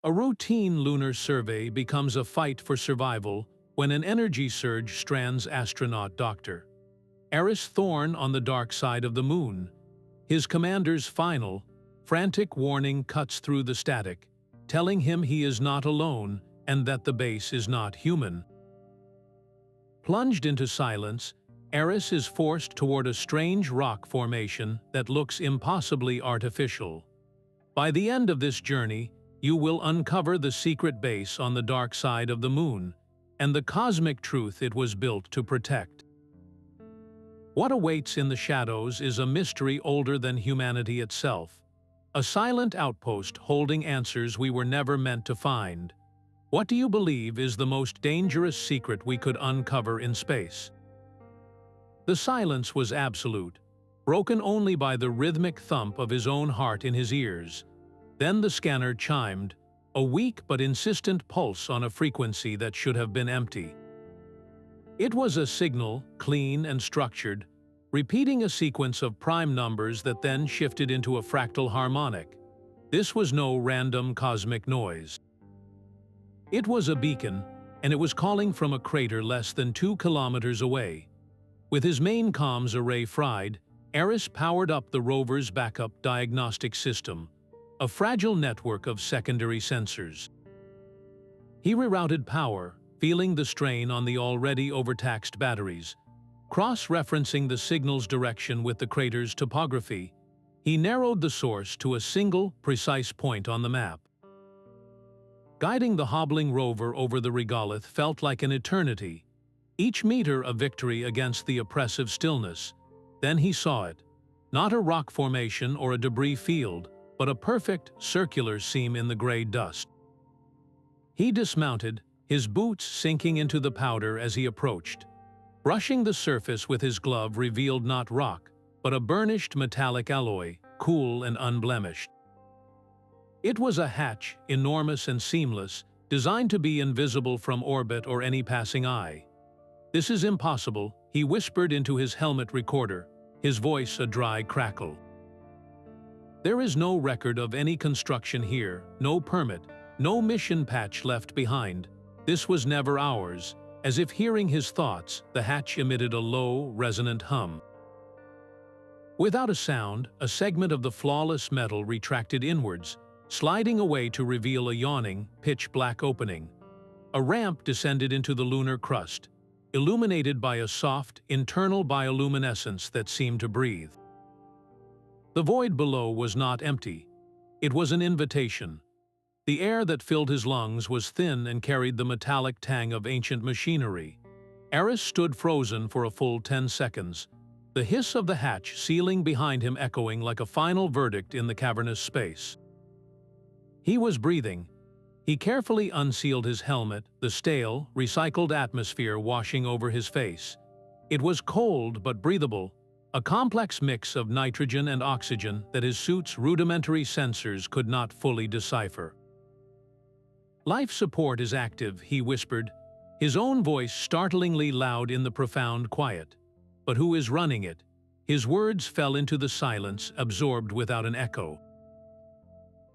A routine lunar survey becomes a fight for survival when an energy surge strands astronaut Dr. Aris Thorne on the dark side of the moon. His commander's final, frantic warning cuts through the static, telling him he is not alone and that the base is not human. Plunged into silence, Aris is forced toward a strange rock formation that looks impossibly artificial. By the end of this journey, you will uncover the secret base on the dark side of the moon and the cosmic truth it was built to protect. What awaits in the shadows is a mystery older than humanity itself, a silent outpost holding answers we were never meant to find. What do you believe is the most dangerous secret we could uncover in space? The silence was absolute, broken only by the rhythmic thump of his own heart in his ears. Then the scanner chimed, a weak but insistent pulse on a frequency that should have been empty. It was a signal, clean and structured, repeating a sequence of prime numbers that then shifted into a fractal harmonic. This was no random cosmic noise. It was a beacon, and it was calling from a crater less than 2 kilometers away. With his main comms array fried, Aris powered up the rover's backup diagnostic system, a fragile network of secondary sensors. He rerouted power, feeling the strain on the already overtaxed batteries. Cross-referencing the signal's direction with the crater's topography, he narrowed the source to a single, precise point on the map. Guiding the hobbling rover over the regolith felt like an eternity, each meter a victory against the oppressive stillness. Then he saw it. Not a rock formation or a debris field, but a perfect, circular seam in the gray dust. He dismounted, his boots sinking into the powder as he approached. Brushing the surface with his glove revealed not rock, but a burnished metallic alloy, cool and unblemished. It was a hatch, enormous and seamless, designed to be invisible from orbit or any passing eye. "This is impossible," he whispered into his helmet recorder, his voice a dry crackle. "There is no record of any construction here, no permit, no mission patch left behind. This was never ours." As if hearing his thoughts, the hatch emitted a low, resonant hum. Without a sound, a segment of the flawless metal retracted inwards, sliding away to reveal a yawning, pitch-black opening. A ramp descended into the lunar crust, illuminated by a soft, internal bioluminescence that seemed to breathe. The void below was not empty. It was an invitation. The air that filled his lungs was thin and carried the metallic tang of ancient machinery. Aris stood frozen for a full 10 seconds, the hiss of the hatch sealing behind him echoing like a final verdict in the cavernous space. He was breathing. He carefully unsealed his helmet, the stale, recycled atmosphere washing over his face. It was cold but breathable, a complex mix of nitrogen and oxygen that his suit's rudimentary sensors could not fully decipher. "Life support is active," he whispered, his own voice startlingly loud in the profound quiet. "But who is running it?" His words fell into the silence, absorbed without an echo.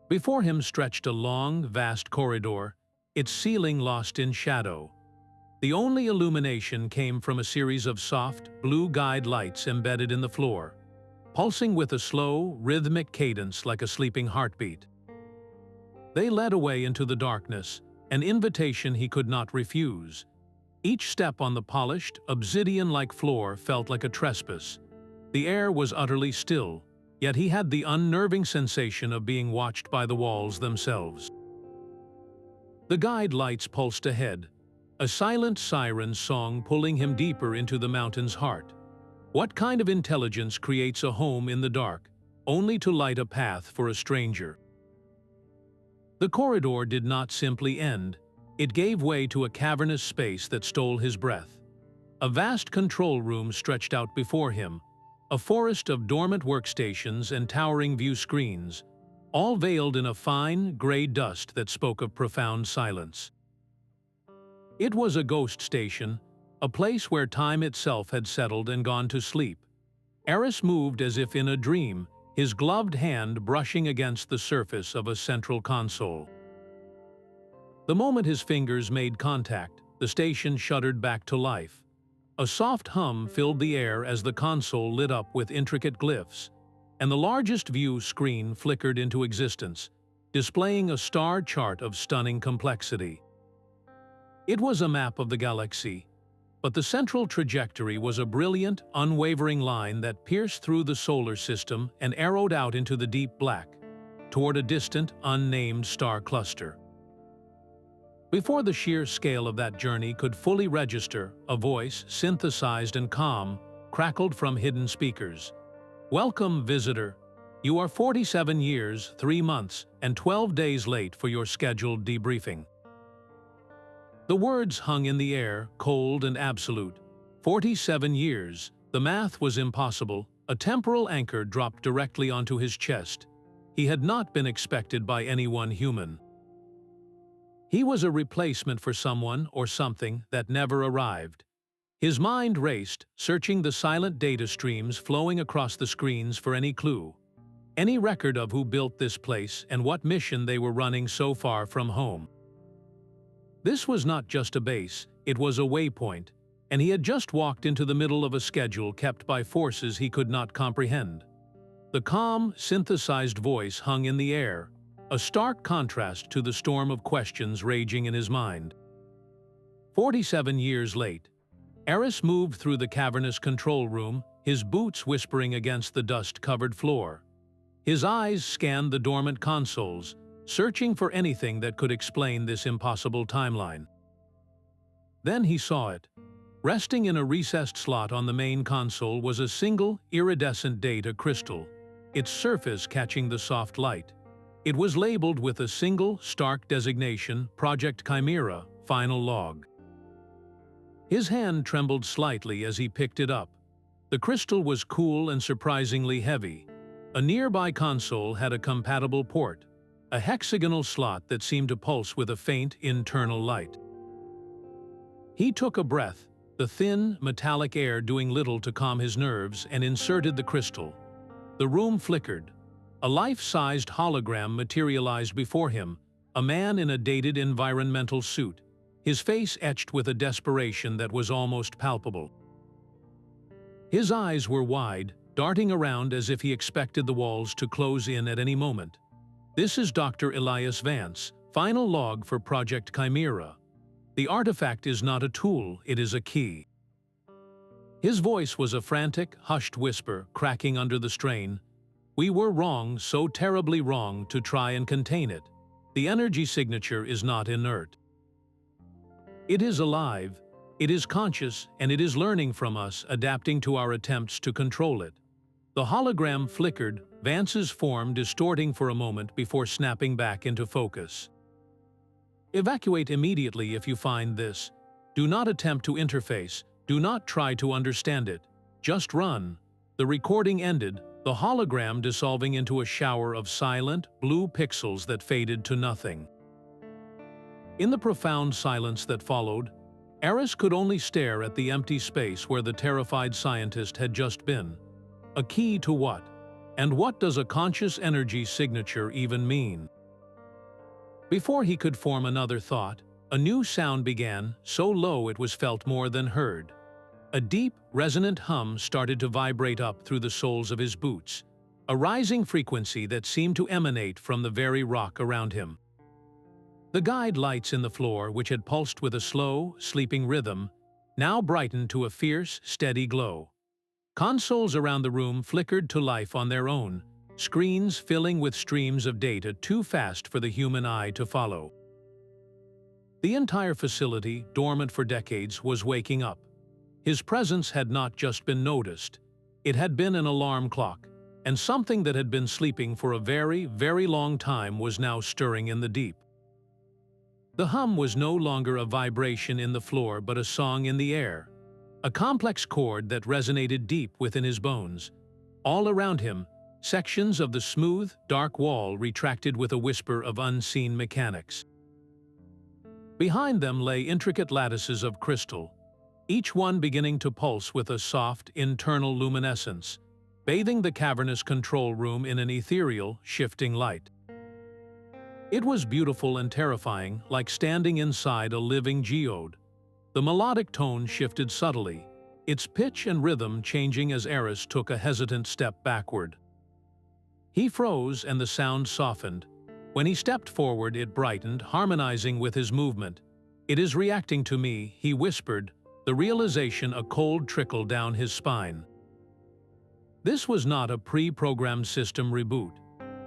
Before him stretched a long, vast corridor, its ceiling lost in shadow. The only illumination came from a series of soft, blue guide lights embedded in the floor, pulsing with a slow, rhythmic cadence like a sleeping heartbeat. They led away into the darkness, an invitation he could not refuse. Each step on the polished, obsidian-like floor felt like a trespass. The air was utterly still, yet he had the unnerving sensation of being watched by the walls themselves. The guide lights pulsed ahead, a silent siren song pulling him deeper into the mountain's heart. What kind of intelligence creates a home in the dark, only to light a path for a stranger? The corridor did not simply end. It gave way to a cavernous space that stole his breath. A vast control room stretched out before him, a forest of dormant workstations and towering view screens, all veiled in a fine, gray dust that spoke of profound silence. It was a ghost station, a place where time itself had settled and gone to sleep. Aris moved as if in a dream, his gloved hand brushing against the surface of a central console. The moment his fingers made contact, the station shuddered back to life. A soft hum filled the air as the console lit up with intricate glyphs, and the largest view screen flickered into existence, displaying a star chart of stunning complexity. It was a map of the galaxy, but the central trajectory was a brilliant, unwavering line that pierced through the solar system and arrowed out into the deep black, toward a distant, unnamed star cluster. Before the sheer scale of that journey could fully register, a voice, synthesized and calm, crackled from hidden speakers. "Welcome, visitor. You are 47 years, 3 months, and 12 days late for your scheduled debriefing." The words hung in the air, cold and absolute. 47 years. The math was impossible. A temporal anchor dropped directly onto his chest. He had not been expected by anyone human. He was a replacement for someone or something that never arrived. His mind raced, searching the silent data streams flowing across the screens for any clue, any record of who built this place and what mission they were running so far from home. This was not just a base, it was a waypoint, and he had just walked into the middle of a schedule kept by forces he could not comprehend. The calm, synthesized voice hung in the air, a stark contrast to the storm of questions raging in his mind. 47 years late, Aris moved through the cavernous control room, his boots whispering against the dust-covered floor. His eyes scanned the dormant consoles, searching for anything that could explain this impossible timeline. Then he saw it. Resting in a recessed slot on the main console was a single, iridescent data crystal, its surface catching the soft light. It was labeled with a single, stark designation, Project Kimerra, Final Log. His hand trembled slightly as he picked it up. The crystal was cool and surprisingly heavy. A nearby console had a compatible port, a hexagonal slot that seemed to pulse with a faint internal light. He took a breath, the thin, metallic air doing little to calm his nerves, and inserted the crystal. The room flickered. A life-sized hologram materialized before him, a man in a dated environmental suit, his face etched with a desperation that was almost palpable. His eyes were wide, darting around as if he expected the walls to close in at any moment. "This is Dr. Elias Vance, final log for Project Kimerra. The artifact is not a tool, it is a key." His voice was a frantic, hushed whisper, cracking under the strain. "We were wrong, so terribly wrong, to try and contain it. The energy signature is not inert. It is alive, it is conscious, and it is learning from us, adapting to our attempts to control it." The hologram flickered, Vance's form distorting for a moment before snapping back into focus. "Evacuate immediately if you find this. Do not attempt to interface, do not try to understand it. Just run." The recording ended, the hologram dissolving into a shower of silent, blue pixels that faded to nothing. In the profound silence that followed, Aris could only stare at the empty space where the terrified scientist had just been. A key to what? And what does a conscious energy signature even mean? Before he could form another thought, a new sound began, so low it was felt more than heard. A deep, resonant hum started to vibrate up through the soles of his boots, a rising frequency that seemed to emanate from the very rock around him. The guide lights in the floor, which had pulsed with a slow, sleeping rhythm, now brightened to a fierce, steady glow. Consoles around the room flickered to life on their own, screens filling with streams of data too fast for the human eye to follow. The entire facility, dormant for decades, was waking up. His presence had not just been noticed. It had been an alarm clock, and something that had been sleeping for a very, very long time was now stirring in the deep. The hum was no longer a vibration in the floor but a song in the air, a complex chord that resonated deep within his bones. All around him, sections of the smooth, dark wall retracted with a whisper of unseen mechanics. Behind them lay intricate lattices of crystal, each one beginning to pulse with a soft, internal luminescence, bathing the cavernous control room in an ethereal, shifting light. It was beautiful and terrifying, like standing inside a living geode. The melodic tone shifted subtly, its pitch and rhythm changing as Aris took a hesitant step backward. He froze and the sound softened. When he stepped forward, it brightened, harmonizing with his movement. "It is reacting to me," he whispered, the realization a cold trickle down his spine. This was not a pre-programmed system reboot.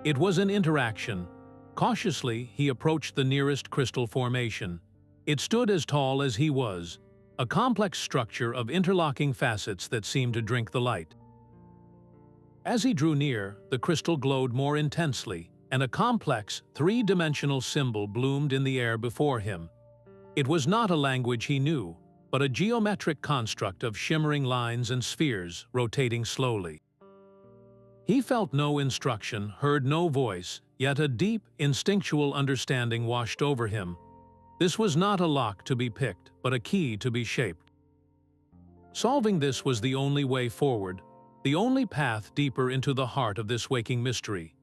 It was an interaction. Cautiously, he approached the nearest crystal formation. It stood as tall as he was, a complex structure of interlocking facets that seemed to drink the light. As he drew near, the crystal glowed more intensely, and a complex, three-dimensional symbol bloomed in the air before him. It was not a language he knew, but a geometric construct of shimmering lines and spheres rotating slowly. He felt no instruction, heard no voice, yet a deep, instinctual understanding washed over him. This was not a lock to be picked, but a key to be shaped. Solving this was the only way forward, the only path deeper into the heart of this waking mystery.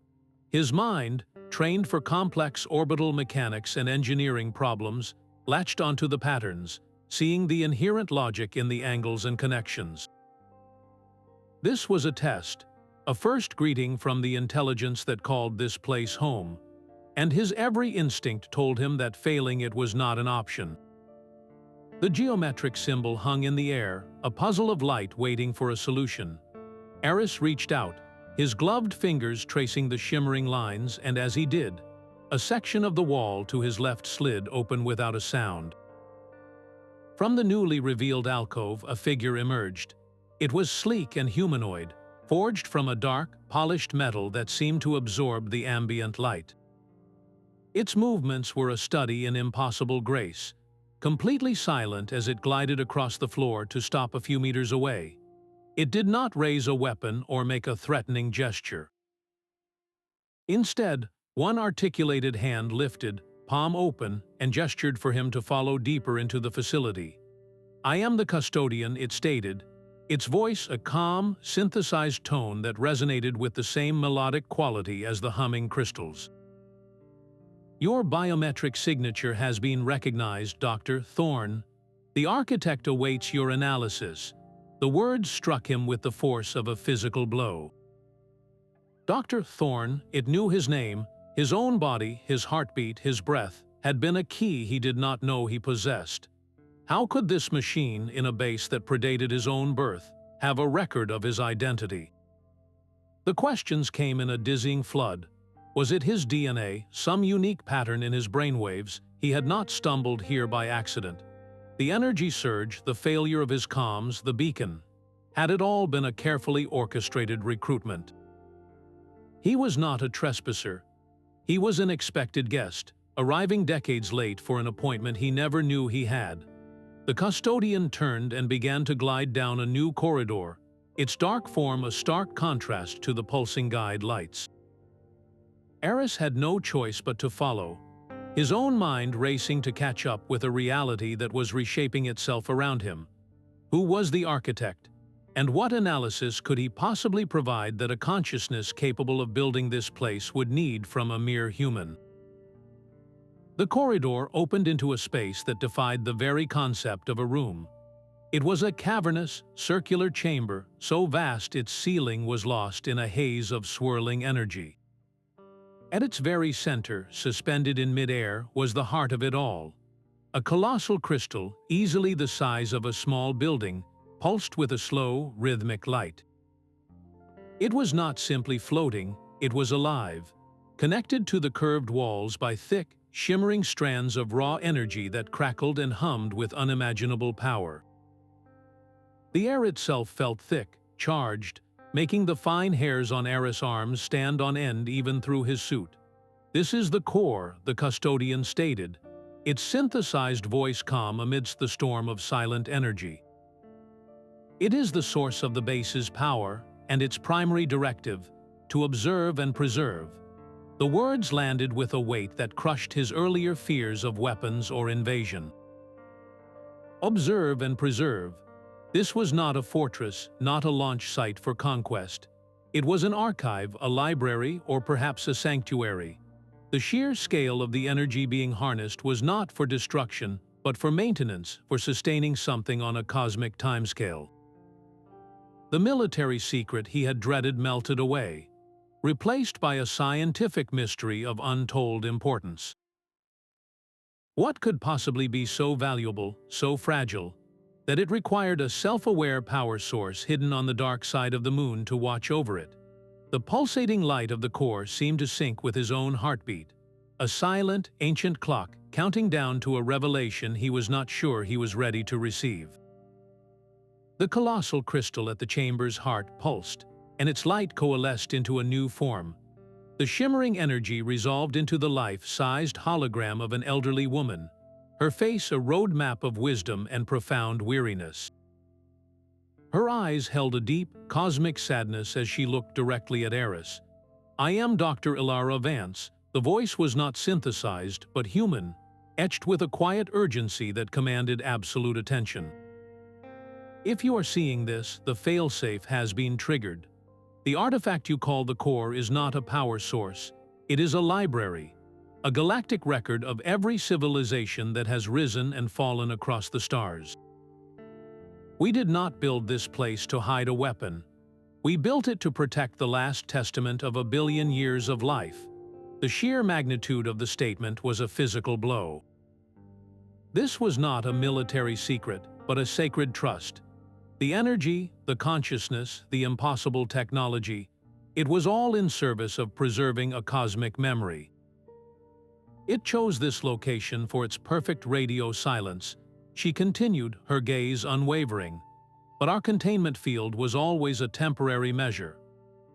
His mind, trained for complex orbital mechanics and engineering problems, latched onto the patterns, seeing the inherent logic in the angles and connections. This was a test, a first greeting from the intelligence that called this place home, and his every instinct told him that failing it was not an option. The geometric symbol hung in the air, a puzzle of light waiting for a solution. Aris reached out, his gloved fingers tracing the shimmering lines, and as he did, a section of the wall to his left slid open without a sound. From the newly revealed alcove, a figure emerged. It was sleek and humanoid, forged from a dark, polished metal that seemed to absorb the ambient light. Its movements were a study in impossible grace, completely silent as it glided across the floor to stop a few meters away. It did not raise a weapon or make a threatening gesture. Instead, one articulated hand lifted, palm open, and gestured for him to follow deeper into the facility. "I am the custodian," it stated, its voice a calm, synthesized tone that resonated with the same melodic quality as the humming crystals. "Your biometric signature has been recognized, Dr. Thorne. The architect awaits your analysis." The words struck him with the force of a physical blow. Dr. Thorne, it knew his name, his own body, his heartbeat, his breath, had been a key he did not know he possessed. How could this machine, in a base that predated his own birth, have a record of his identity? The questions came in a dizzying flood. Was it his DNA, some unique pattern in his brainwaves? He had not stumbled here by accident. The energy surge, the failure of his comms, the beacon. Had it all been a carefully orchestrated recruitment? He was not a trespasser. He was an expected guest, arriving decades late for an appointment he never knew he had. The custodian turned and began to glide down a new corridor, its dark form a stark contrast to the pulsing guide lights. Aris had no choice but to follow, his own mind racing to catch up with a reality that was reshaping itself around him. Who was the architect? And what analysis could he possibly provide that a consciousness capable of building this place would need from a mere human? The corridor opened into a space that defied the very concept of a room. It was a cavernous, circular chamber, so vast its ceiling was lost in a haze of swirling energy. At its very center, suspended in midair, was the heart of it all. A colossal crystal, easily the size of a small building, pulsed with a slow, rhythmic light. It was not simply floating, it was alive, connected to the curved walls by thick, shimmering strands of raw energy that crackled and hummed with unimaginable power. The air itself felt thick, charged, making the fine hairs on Aris' arms stand on end even through his suit. "This is the core," the custodian stated, its synthesized voice calm amidst the storm of silent energy. "It is the source of the base's power, and its primary directive, to observe and preserve." The words landed with a weight that crushed his earlier fears of weapons or invasion. Observe and preserve. This was not a fortress, not a launch site for conquest. It was an archive, a library, or perhaps a sanctuary. The sheer scale of the energy being harnessed was not for destruction, but for maintenance, for sustaining something on a cosmic timescale. The military secret he had dreaded melted away, replaced by a scientific mystery of untold importance. What could possibly be so valuable, so fragile, that it required a self-aware power source hidden on the dark side of the moon to watch over it? The pulsating light of the core seemed to sync with his own heartbeat, a silent, ancient clock counting down to a revelation he was not sure he was ready to receive. The colossal crystal at the chamber's heart pulsed, and its light coalesced into a new form. The shimmering energy resolved into the life-sized hologram of an elderly woman, her face a roadmap of wisdom and profound weariness. Her eyes held a deep, cosmic sadness as she looked directly at Aris. "I am Dr. Elara Vance." The voice was not synthesized, but human, etched with a quiet urgency that commanded absolute attention. "If you are seeing this, the failsafe has been triggered. The artifact you call the core is not a power source. It is a library, a galactic record of every civilization that has risen and fallen across the stars. We did not build this place to hide a weapon. We built it to protect the last testament of 1 billion years of life." The sheer magnitude of the statement was a physical blow. This was not a military secret, but a sacred trust. The energy, the consciousness, the impossible technology, it was all in service of preserving a cosmic memory. It chose this location for its perfect radio silence. She continued, her gaze unwavering. "But our containment field was always a temporary measure.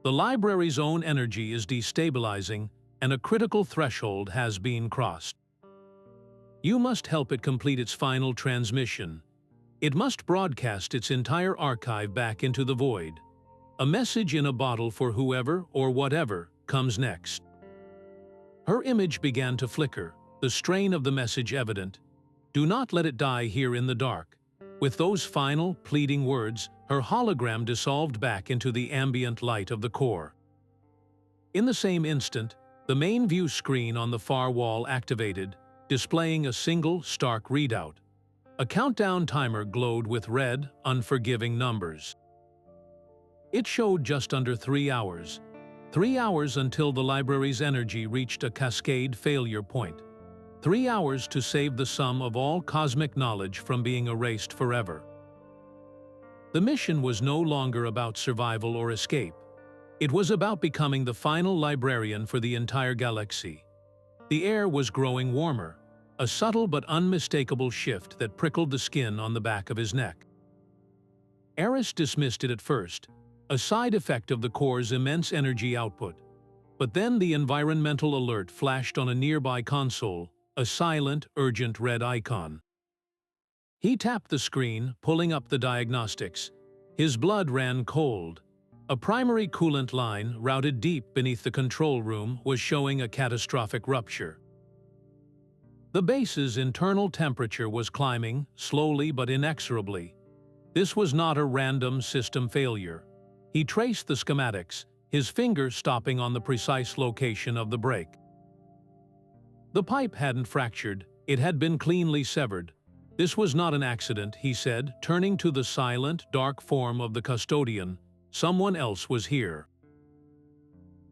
The library's own energy is destabilizing, and a critical threshold has been crossed. You must help it complete its final transmission. It must broadcast its entire archive back into the void. A message in a bottle for whoever or whatever comes next." Her image began to flicker, the strain of the message evident. "Do not let it die here in the dark." With those final, pleading words, her hologram dissolved back into the ambient light of the core. In the same instant, the main view screen on the far wall activated, displaying a single, stark readout. A countdown timer glowed with red, unforgiving numbers. It showed just under 3 hours. 3 hours until the library's energy reached a cascade failure point. 3 hours to save the sum of all cosmic knowledge from being erased forever. The mission was no longer about survival or escape. It was about becoming the final librarian for the entire galaxy. The air was growing warmer, a subtle but unmistakable shift that prickled the skin on the back of his neck. Aris dismissed it at first, a side effect of the core's immense energy output. But then the environmental alert flashed on a nearby console, a silent, urgent red icon. He tapped the screen, pulling up the diagnostics. His blood ran cold. A primary coolant line, routed deep beneath the control room, was showing a catastrophic rupture. The base's internal temperature was climbing, slowly but inexorably. This was not a random system failure. He traced the schematics, his finger stopping on the precise location of the break. The pipe hadn't fractured, it had been cleanly severed. "This was not an accident," he said, turning to the silent, dark form of the custodian. "Someone else was here.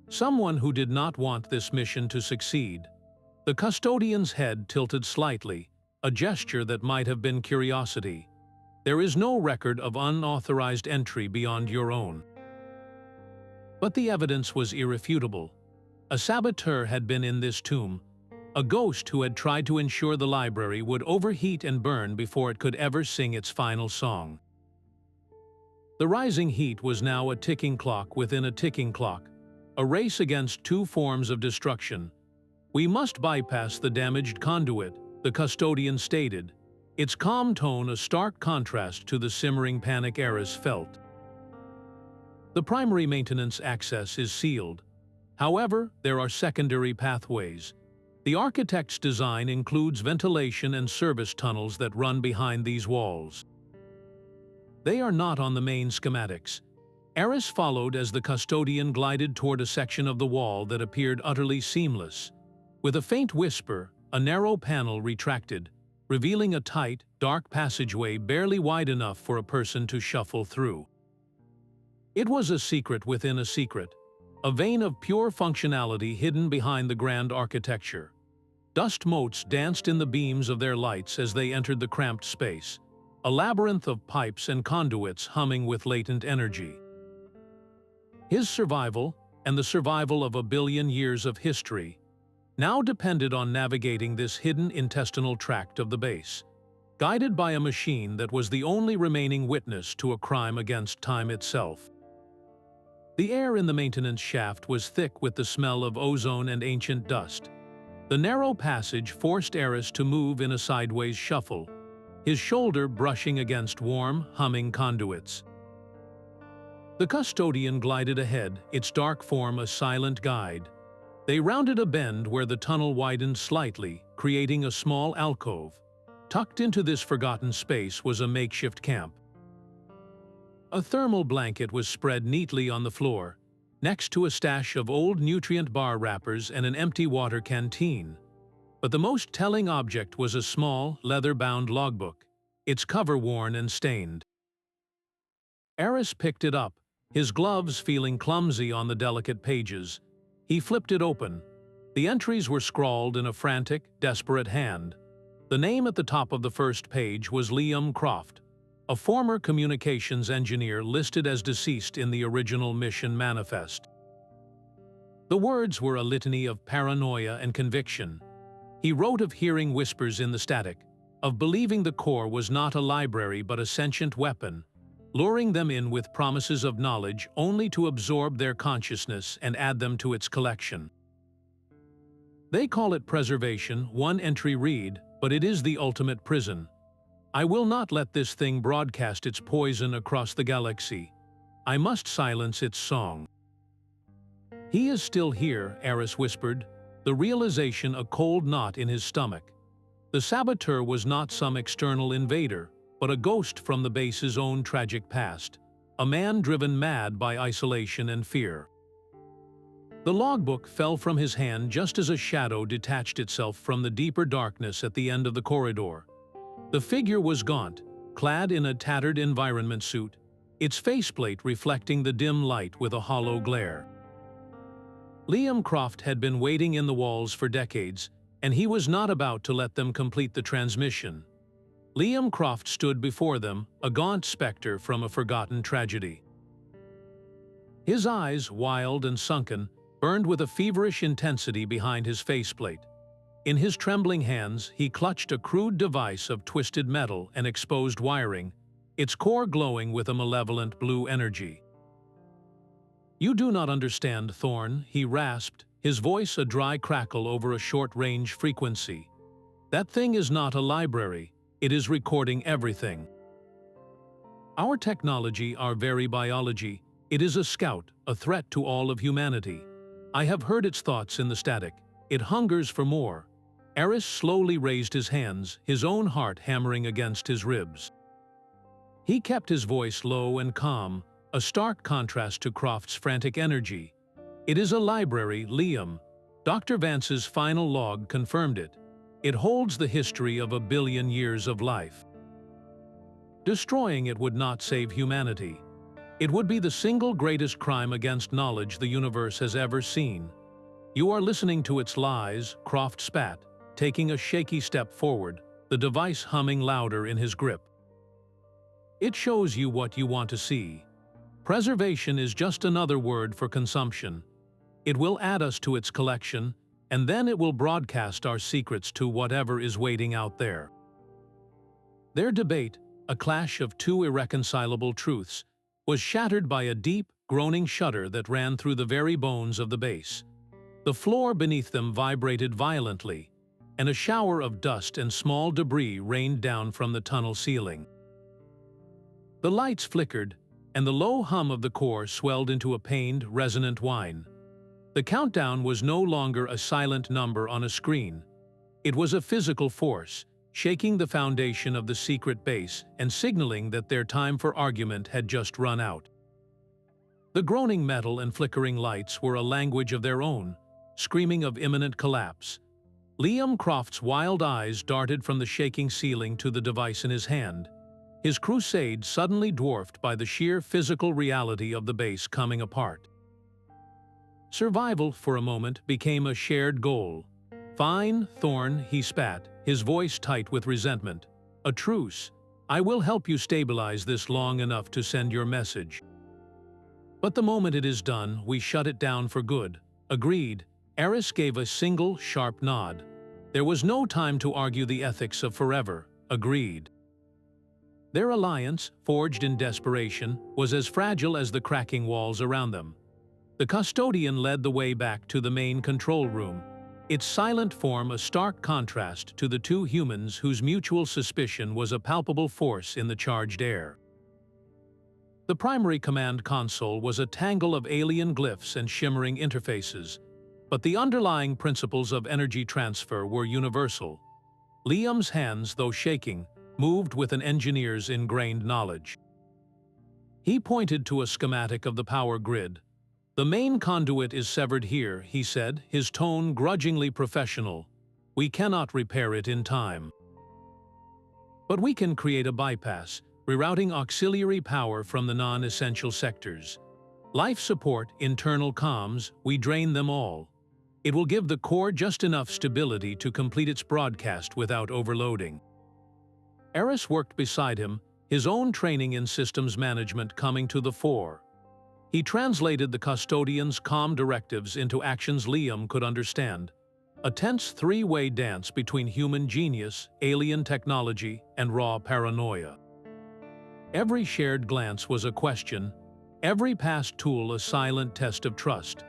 Someone who did not want this mission to succeed." The custodian's head tilted slightly, a gesture that might have been curiosity. "There is no record of unauthorized entry beyond your own." But the evidence was irrefutable. A saboteur had been in this tomb, a ghost who had tried to ensure the library would overheat and burn before it could ever sing its final song. The rising heat was now a ticking clock within a ticking clock, a race against two forms of destruction. "We must bypass the damaged conduit," the custodian stated, its calm tone a stark contrast to the simmering panic Aris felt. "The primary maintenance access is sealed. However, there are secondary pathways. The architect's design includes ventilation and service tunnels that run behind these walls. They are not on the main schematics." Aris followed as the custodian glided toward a section of the wall that appeared utterly seamless. With a faint whisper, a narrow panel retracted, revealing a tight, dark passageway barely wide enough for a person to shuffle through. It was a secret within a secret, a vein of pure functionality hidden behind the grand architecture. Dust motes danced in the beams of their lights as they entered the cramped space, a labyrinth of pipes and conduits humming with latent energy. His survival, and the survival of a billion years of history, now depended on navigating this hidden intestinal tract of the base, guided by a machine that was the only remaining witness to a crime against time itself. The air in the maintenance shaft was thick with the smell of ozone and ancient dust. The narrow passage forced Aris to move in a sideways shuffle, his shoulder brushing against warm, humming conduits. The custodian glided ahead, its dark form a silent guide. They rounded a bend where the tunnel widened slightly, creating a small alcove. Tucked into this forgotten space was a makeshift camp. A thermal blanket was spread neatly on the floor, next to a stash of old nutrient bar wrappers and an empty water canteen. But the most telling object was a small, leather-bound logbook, its cover worn and stained. Aris picked it up, his gloves feeling clumsy on the delicate pages. He flipped it open. The entries were scrawled in a frantic, desperate hand. The name at the top of the first page was Croft, a former communications engineer listed as deceased in the original mission manifest. The words were a litany of paranoia and conviction. He wrote of hearing whispers in the static, of believing the core was not a library but a sentient weapon, luring them in with promises of knowledge only to absorb their consciousness and add them to its collection. They call it preservation, one entry read, but it is the ultimate prison. I will not let this thing broadcast its poison across the galaxy. I must silence its song. He is still here, Aris whispered, the realization a cold knot in his stomach. The Saboteur was not some external invader, but a ghost from the base's own tragic past, a man driven mad by isolation and fear. The logbook fell from his hand just as a shadow detached itself from the deeper darkness at the end of the corridor. The figure was gaunt, clad in a tattered environment suit, its faceplate reflecting the dim light with a hollow glare. Croft had been waiting in the walls for decades, and he was not about to let them complete the transmission. Croft stood before them, a gaunt specter from a forgotten tragedy. His eyes, wild and sunken, burned with a feverish intensity behind his faceplate. In his trembling hands, he clutched a crude device of twisted metal and exposed wiring, its core glowing with a malevolent blue energy. "You do not understand, Thorne," he rasped, his voice a dry crackle over a short-range frequency. "That thing is not a library. It is recording everything. Our technology, our very biology, it is a scout, a threat to all of humanity. I have heard its thoughts in the static. It hungers for more." Aris slowly raised his hands, his own heart hammering against his ribs. He kept his voice low and calm, a stark contrast to Croft's frantic energy. "It is a library, Liam. Dr. Vance's final log confirmed it. It holds the history of 1 billion years of life. Destroying it would not save humanity. It would be the single greatest crime against knowledge the universe has ever seen. You are listening to its lies," Croft spat, taking a shaky step forward, the device humming louder in his grip. "It shows you what you want to see. Preservation is just another word for consumption. It will add us to its collection, and then it will broadcast our secrets to whatever is waiting out there." Their debate, a clash of two irreconcilable truths, was shattered by a deep, groaning shudder that ran through the very bones of the base. The floor beneath them vibrated violently, and a shower of dust and small debris rained down from the tunnel ceiling. The lights flickered, and the low hum of the core swelled into a pained, resonant whine. The countdown was no longer a silent number on a screen. It was a physical force, shaking the foundation of the secret base and signaling that their time for argument had just run out. The groaning metal and flickering lights were a language of their own, screaming of imminent collapse, Liam Croft's wild eyes darted from the shaking ceiling to the device in his hand, his crusade suddenly dwarfed by the sheer physical reality of the base coming apart. Survival, for a moment, became a shared goal. "Fine, Thorne," he spat, his voice tight with resentment. "A truce. I will help you stabilize this long enough to send your message. But the moment it is done, we shut it down for good." "Agreed." Aris gave a single, sharp nod. There was no time to argue the ethics of forever. "Agreed." Their alliance, forged in desperation, was as fragile as the cracking walls around them. The custodian led the way back to the main control room, its silent form a stark contrast to the two humans whose mutual suspicion was a palpable force in the charged air. The primary command console was a tangle of alien glyphs and shimmering interfaces, but the underlying principles of energy transfer were universal. Liam's hands, though shaking, moved with an engineer's ingrained knowledge. He pointed to a schematic of the power grid. "The main conduit is severed here," he said, his tone grudgingly professional. "We cannot repair it in time. But we can create a bypass, rerouting auxiliary power from the non-essential sectors. Life support, internal comms, we drain them all. It will give the core just enough stability to complete its broadcast without overloading." Aris worked beside him, his own training in systems management coming to the fore. He translated the custodian's calm directives into actions Liam could understand, a tense three-way dance between human genius, alien technology, and raw paranoia. Every shared glance was a question, every passed tool a silent test of trust.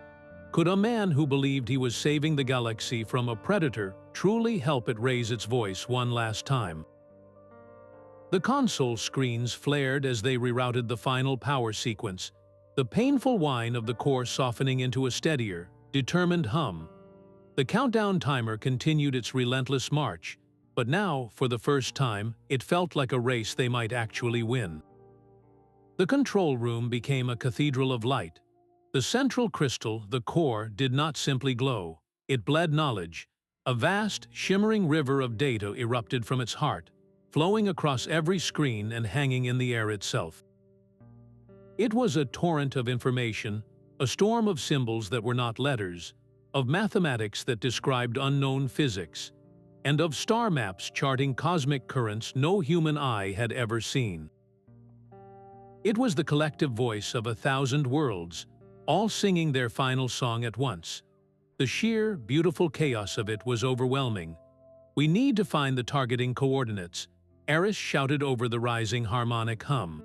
Could a man who believed he was saving the galaxy from a predator truly help it raise its voice one last time? The console screens flared as they rerouted the final power sequence, the painful whine of the core softening into a steadier, determined hum. The countdown timer continued its relentless march, but now, for the first time, it felt like a race they might actually win. The control room became a cathedral of light. The central crystal, the core, did not simply glow. It bled knowledge. A vast, shimmering river of data erupted from its heart, flowing across every screen and hanging in the air itself. It was a torrent of information, a storm of symbols that were not letters, of mathematics that described unknown physics, and of star maps charting cosmic currents no human eye had ever seen. It was the collective voice of 1,000 worlds, all singing their final song at once. The sheer, beautiful chaos of it was overwhelming. "We need to find the targeting coordinates," Aris shouted over the rising harmonic hum.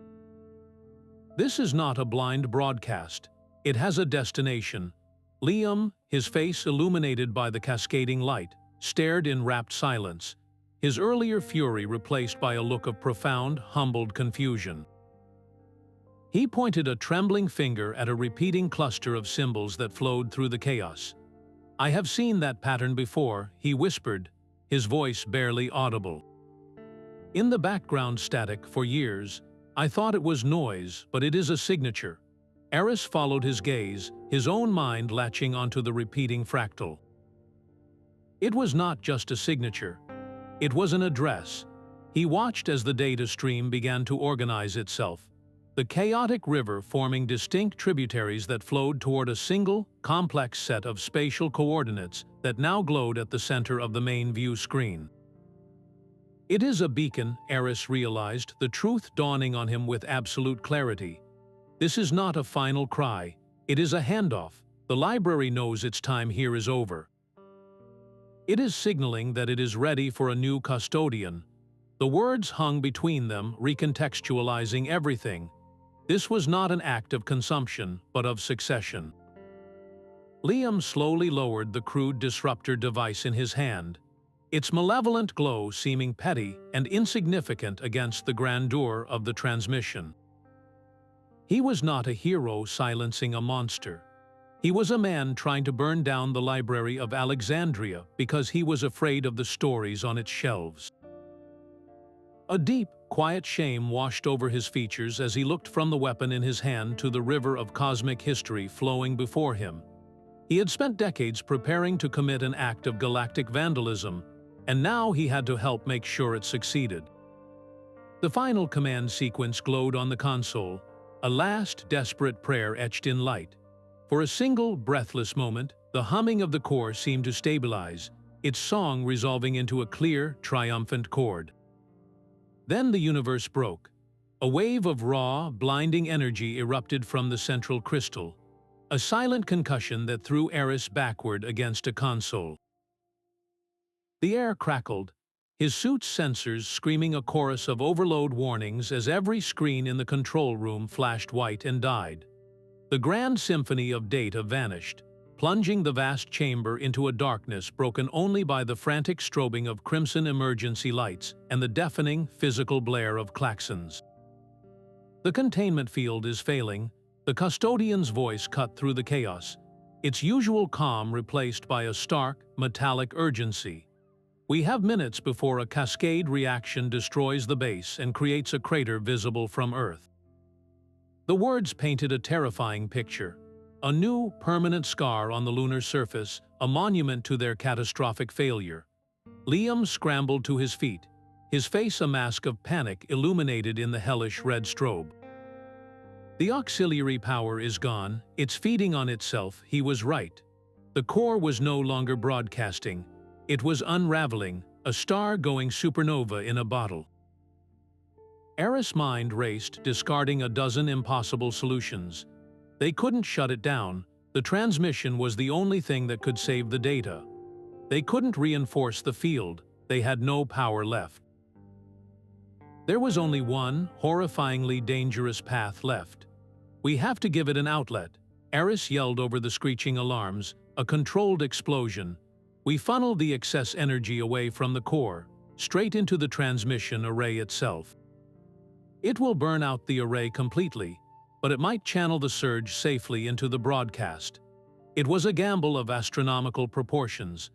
"This is not a blind broadcast. It has a destination." Liam, his face illuminated by the cascading light, stared in rapt silence, his earlier fury replaced by a look of profound, humbled confusion. He pointed a trembling finger at a repeating cluster of symbols that flowed through the chaos. "I have seen that pattern before," he whispered, his voice barely audible. "In the background static for years, I thought it was noise, but it is a signature." Aris followed his gaze, his own mind latching onto the repeating fractal. It was not just a signature. It was an address. He watched as the data stream began to organize itself, the chaotic river forming distinct tributaries that flowed toward a single, complex set of spatial coordinates that now glowed at the center of the main view screen. It is a beacon, Aris realized, the truth dawning on him with absolute clarity. This is not a final cry. It is a handoff. The library knows its time here is over. It is signaling that it is ready for a new custodian. The words hung between them, recontextualizing everything. This was not an act of consumption, but of succession. Liam slowly lowered the crude disruptor device in his hand, its malevolent glow seeming petty and insignificant against the grandeur of the transmission. He was not a hero silencing a monster. He was a man trying to burn down the Library of Alexandria because he was afraid of the stories on its shelves. A deep, quiet shame washed over his features as he looked from the weapon in his hand to the river of cosmic history flowing before him. He had spent decades preparing to commit an act of galactic vandalism, and now he had to help make sure it succeeded. The final command sequence glowed on the console, a last desperate prayer etched in light. For a single, breathless moment, the humming of the core seemed to stabilize, its song resolving into a clear, triumphant chord. Then the universe broke. A wave of raw, blinding energy erupted from the central crystal, a silent concussion that threw Aris backward against a console. The air crackled, his suit's sensors screaming a chorus of overload warnings as every screen in the control room flashed white and died. The grand symphony of data vanished, plunging the vast chamber into a darkness broken only by the frantic strobing of crimson emergency lights and the deafening, physical blare of klaxons. The containment field is failing, the custodian's voice cut through the chaos, its usual calm replaced by a stark, metallic urgency. We have minutes before a cascade reaction destroys the base and creates a crater visible from Earth. The words painted a terrifying picture. A new, permanent scar on the lunar surface, a monument to their catastrophic failure. Liam scrambled to his feet, his face a mask of panic illuminated in the hellish red strobe. The auxiliary power is gone, it's feeding on itself, he was right. The core was no longer broadcasting. It was unraveling, a star going supernova in a bottle. Aris' mind raced, discarding a dozen impossible solutions. They couldn't shut it down. The transmission was the only thing that could save the data. They couldn't reinforce the field. They had no power left. There was only one, horrifyingly dangerous path left. We have to give it an outlet. Aris yelled over the screeching alarms, a controlled explosion. We funnel the excess energy away from the core, straight into the transmission array itself. It will burn out the array completely, but it might channel the surge safely into the broadcast. It was a gamble of astronomical proportions.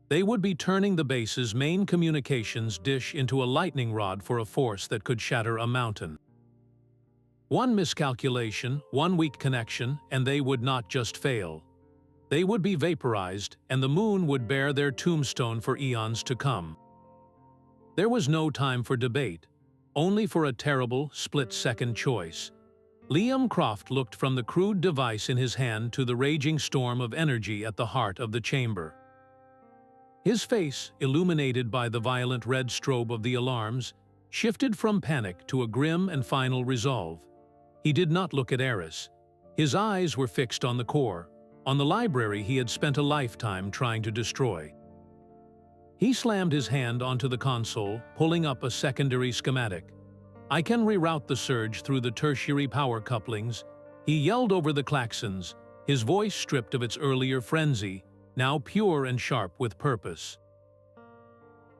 They would be turning the base's main communications dish into a lightning rod for a force that could shatter a mountain. One miscalculation, one weak connection, and they would not just fail. They would be vaporized, and the moon would bear their tombstone for eons to come. There was no time for debate, only for a terrible, split-second choice. Liam Croft looked from the crude device in his hand to the raging storm of energy at the heart of the chamber. His face, illuminated by the violent red strobe of the alarms, shifted from panic to a grim and final resolve. He did not look at Aris. His eyes were fixed on the core, on the library he had spent a lifetime trying to destroy. He slammed his hand onto the console, pulling up a secondary schematic. I can reroute the surge through the tertiary power couplings. He yelled over the klaxons, his voice stripped of its earlier frenzy, now pure and sharp with purpose.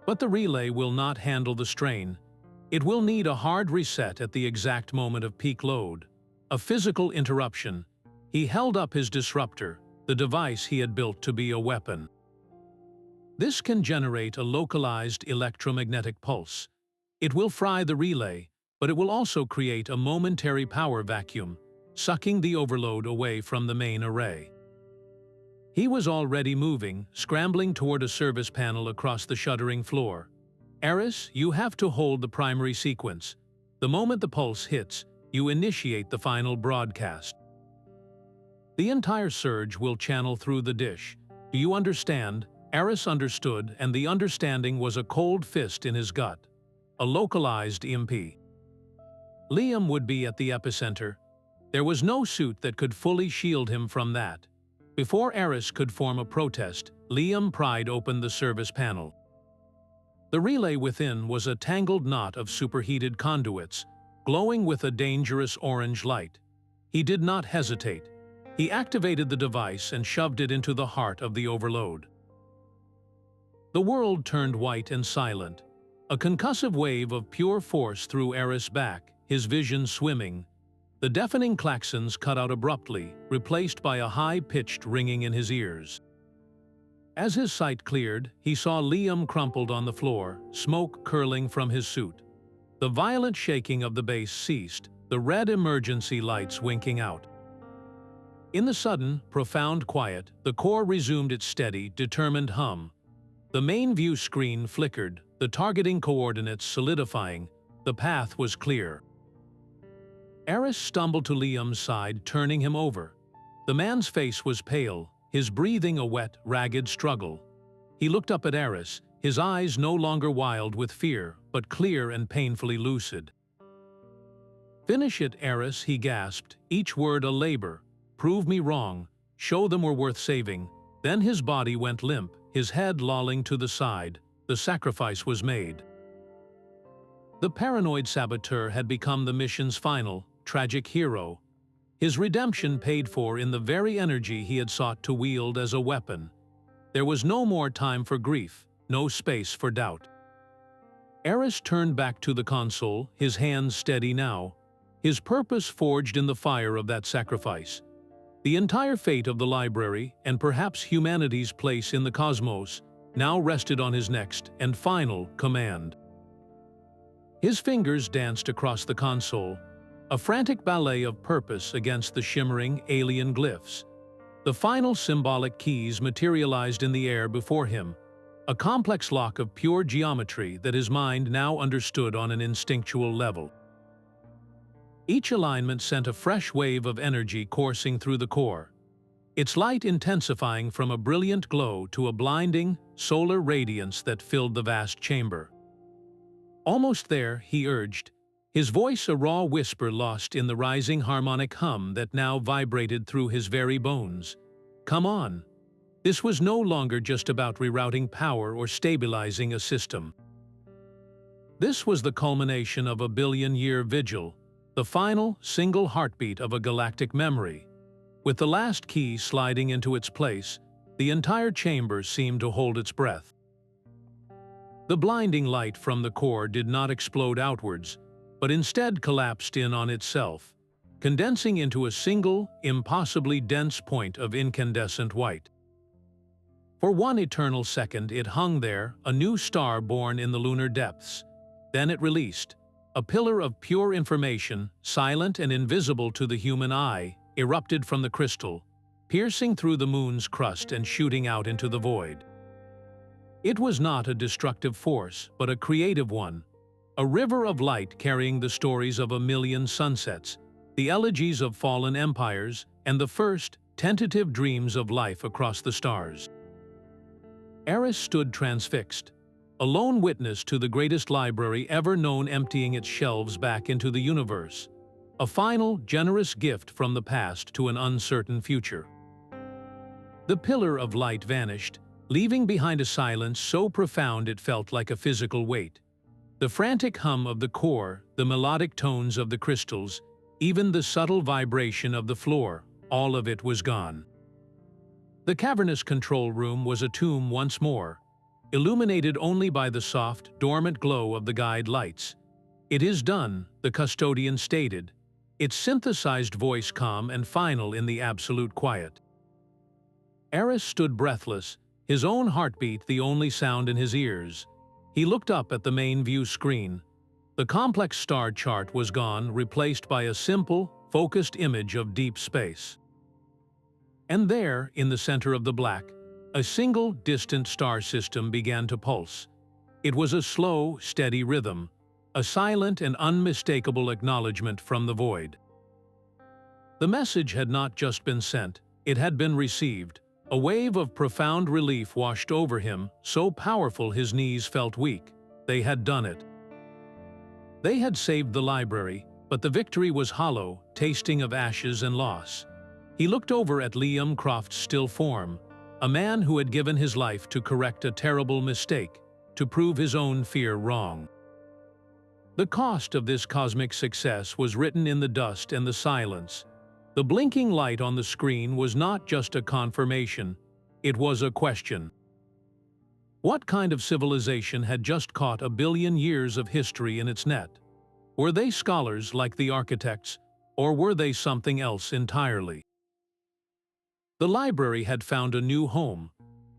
But the relay will not handle the strain. It will need a hard reset at the exact moment of peak load, a physical interruption. He held up his disruptor, the device he had built to be a weapon. This can generate a localized electromagnetic pulse. It will fry the relay, but it will also create a momentary power vacuum, sucking the overload away from the main array. He was already moving, scrambling toward a service panel across the shuddering floor. Aris, you have to hold the primary sequence. The moment the pulse hits, you initiate the final broadcast. The entire surge will channel through the dish. Do you understand? Aris understood, and the understanding was a cold fist in his gut. A localized EMP. Liam would be at the epicenter. There was no suit that could fully shield him from that. Before Aris could form a protest, Liam pried open the service panel. The relay within was a tangled knot of superheated conduits, glowing with a dangerous orange light. He did not hesitate. He activated the device and shoved it into the heart of the overload. The world turned white and silent. A concussive wave of pure force threw Aris back, his vision swimming. The deafening klaxons cut out abruptly, replaced by a high-pitched ringing in his ears. As his sight cleared, he saw Liam crumpled on the floor, smoke curling from his suit. The violent shaking of the base ceased, the red emergency lights winking out. In the sudden, profound quiet, the core resumed its steady, determined hum. The main view screen flickered, the targeting coordinates solidifying. The path was clear. Aris stumbled to Liam's side, turning him over. The man's face was pale, his breathing a wet, ragged struggle. He looked up at Aris, his eyes no longer wild with fear, but clear and painfully lucid. "Finish it, Aris," he gasped, each word a labor. "Prove me wrong. Show them we're worth saving." Then his body went limp, his head lolling to the side. The sacrifice was made. The paranoid saboteur had become the mission's final, tragic hero. His redemption paid for in the very energy he had sought to wield as a weapon. There was no more time for grief, no space for doubt. Aris turned back to the console, his hands steady now, his purpose forged in the fire of that sacrifice. The entire fate of the library, and perhaps humanity's place in the cosmos, now rested on his next and final command. His fingers danced across the console, a frantic ballet of purpose against the shimmering alien glyphs. The final symbolic keys materialized in the air before him, a complex lock of pure geometry that his mind now understood on an instinctual level. Each alignment sent a fresh wave of energy coursing through the core, its light intensifying from a brilliant glow to a blinding, solar radiance that filled the vast chamber. "Almost there," he urged, his voice a raw whisper lost in the rising harmonic hum that now vibrated through his very bones. "Come on." This was no longer just about rerouting power or stabilizing a system. This was the culmination of a billion-year vigil, the final, single heartbeat of a galactic memory. With the last key sliding into its place, the entire chamber seemed to hold its breath. The blinding light from the core did not explode outwards, but instead collapsed in on itself, condensing into a single, impossibly dense point of incandescent white. For one eternal second it hung there, a new star born in the lunar depths. Then it released. A pillar of pure information, silent and invisible to the human eye, erupted from the crystal, piercing through the moon's crust and shooting out into the void. It was not a destructive force, but a creative one, a river of light carrying the stories of a million sunsets, the elegies of fallen empires, and the first, tentative dreams of life across the stars. Aris stood transfixed, a lone witness to the greatest library ever known emptying its shelves back into the universe, a final, generous gift from the past to an uncertain future. The pillar of light vanished, leaving behind a silence so profound it felt like a physical weight. The frantic hum of the core, the melodic tones of the crystals, even the subtle vibration of the floor, all of it was gone. The cavernous control room was a tomb once more, illuminated only by the soft, dormant glow of the guide lights. "It is done," the custodian stated, its synthesized voice calm and final in the absolute quiet. Aris stood breathless, his own heartbeat the only sound in his ears. He looked up at the main view screen. The complex star chart was gone, replaced by a simple, focused image of deep space. And there, in the center of the black, a single, distant star system began to pulse. It was a slow, steady rhythm, a silent and unmistakable acknowledgement from the void. The message had not just been sent, it had been received. A wave of profound relief washed over him, so powerful his knees felt weak. They had done it. They had saved the library, but the victory was hollow, tasting of ashes and loss. He looked over at Liam Croft's still form, a man who had given his life to correct a terrible mistake, to prove his own fear wrong. The cost of this cosmic success was written in the dust and the silence. The blinking light on the screen was not just a confirmation, it was a question. What kind of civilization had just caught a billion years of history in its net? Were they scholars like the architects, or were they something else entirely? The library had found a new home,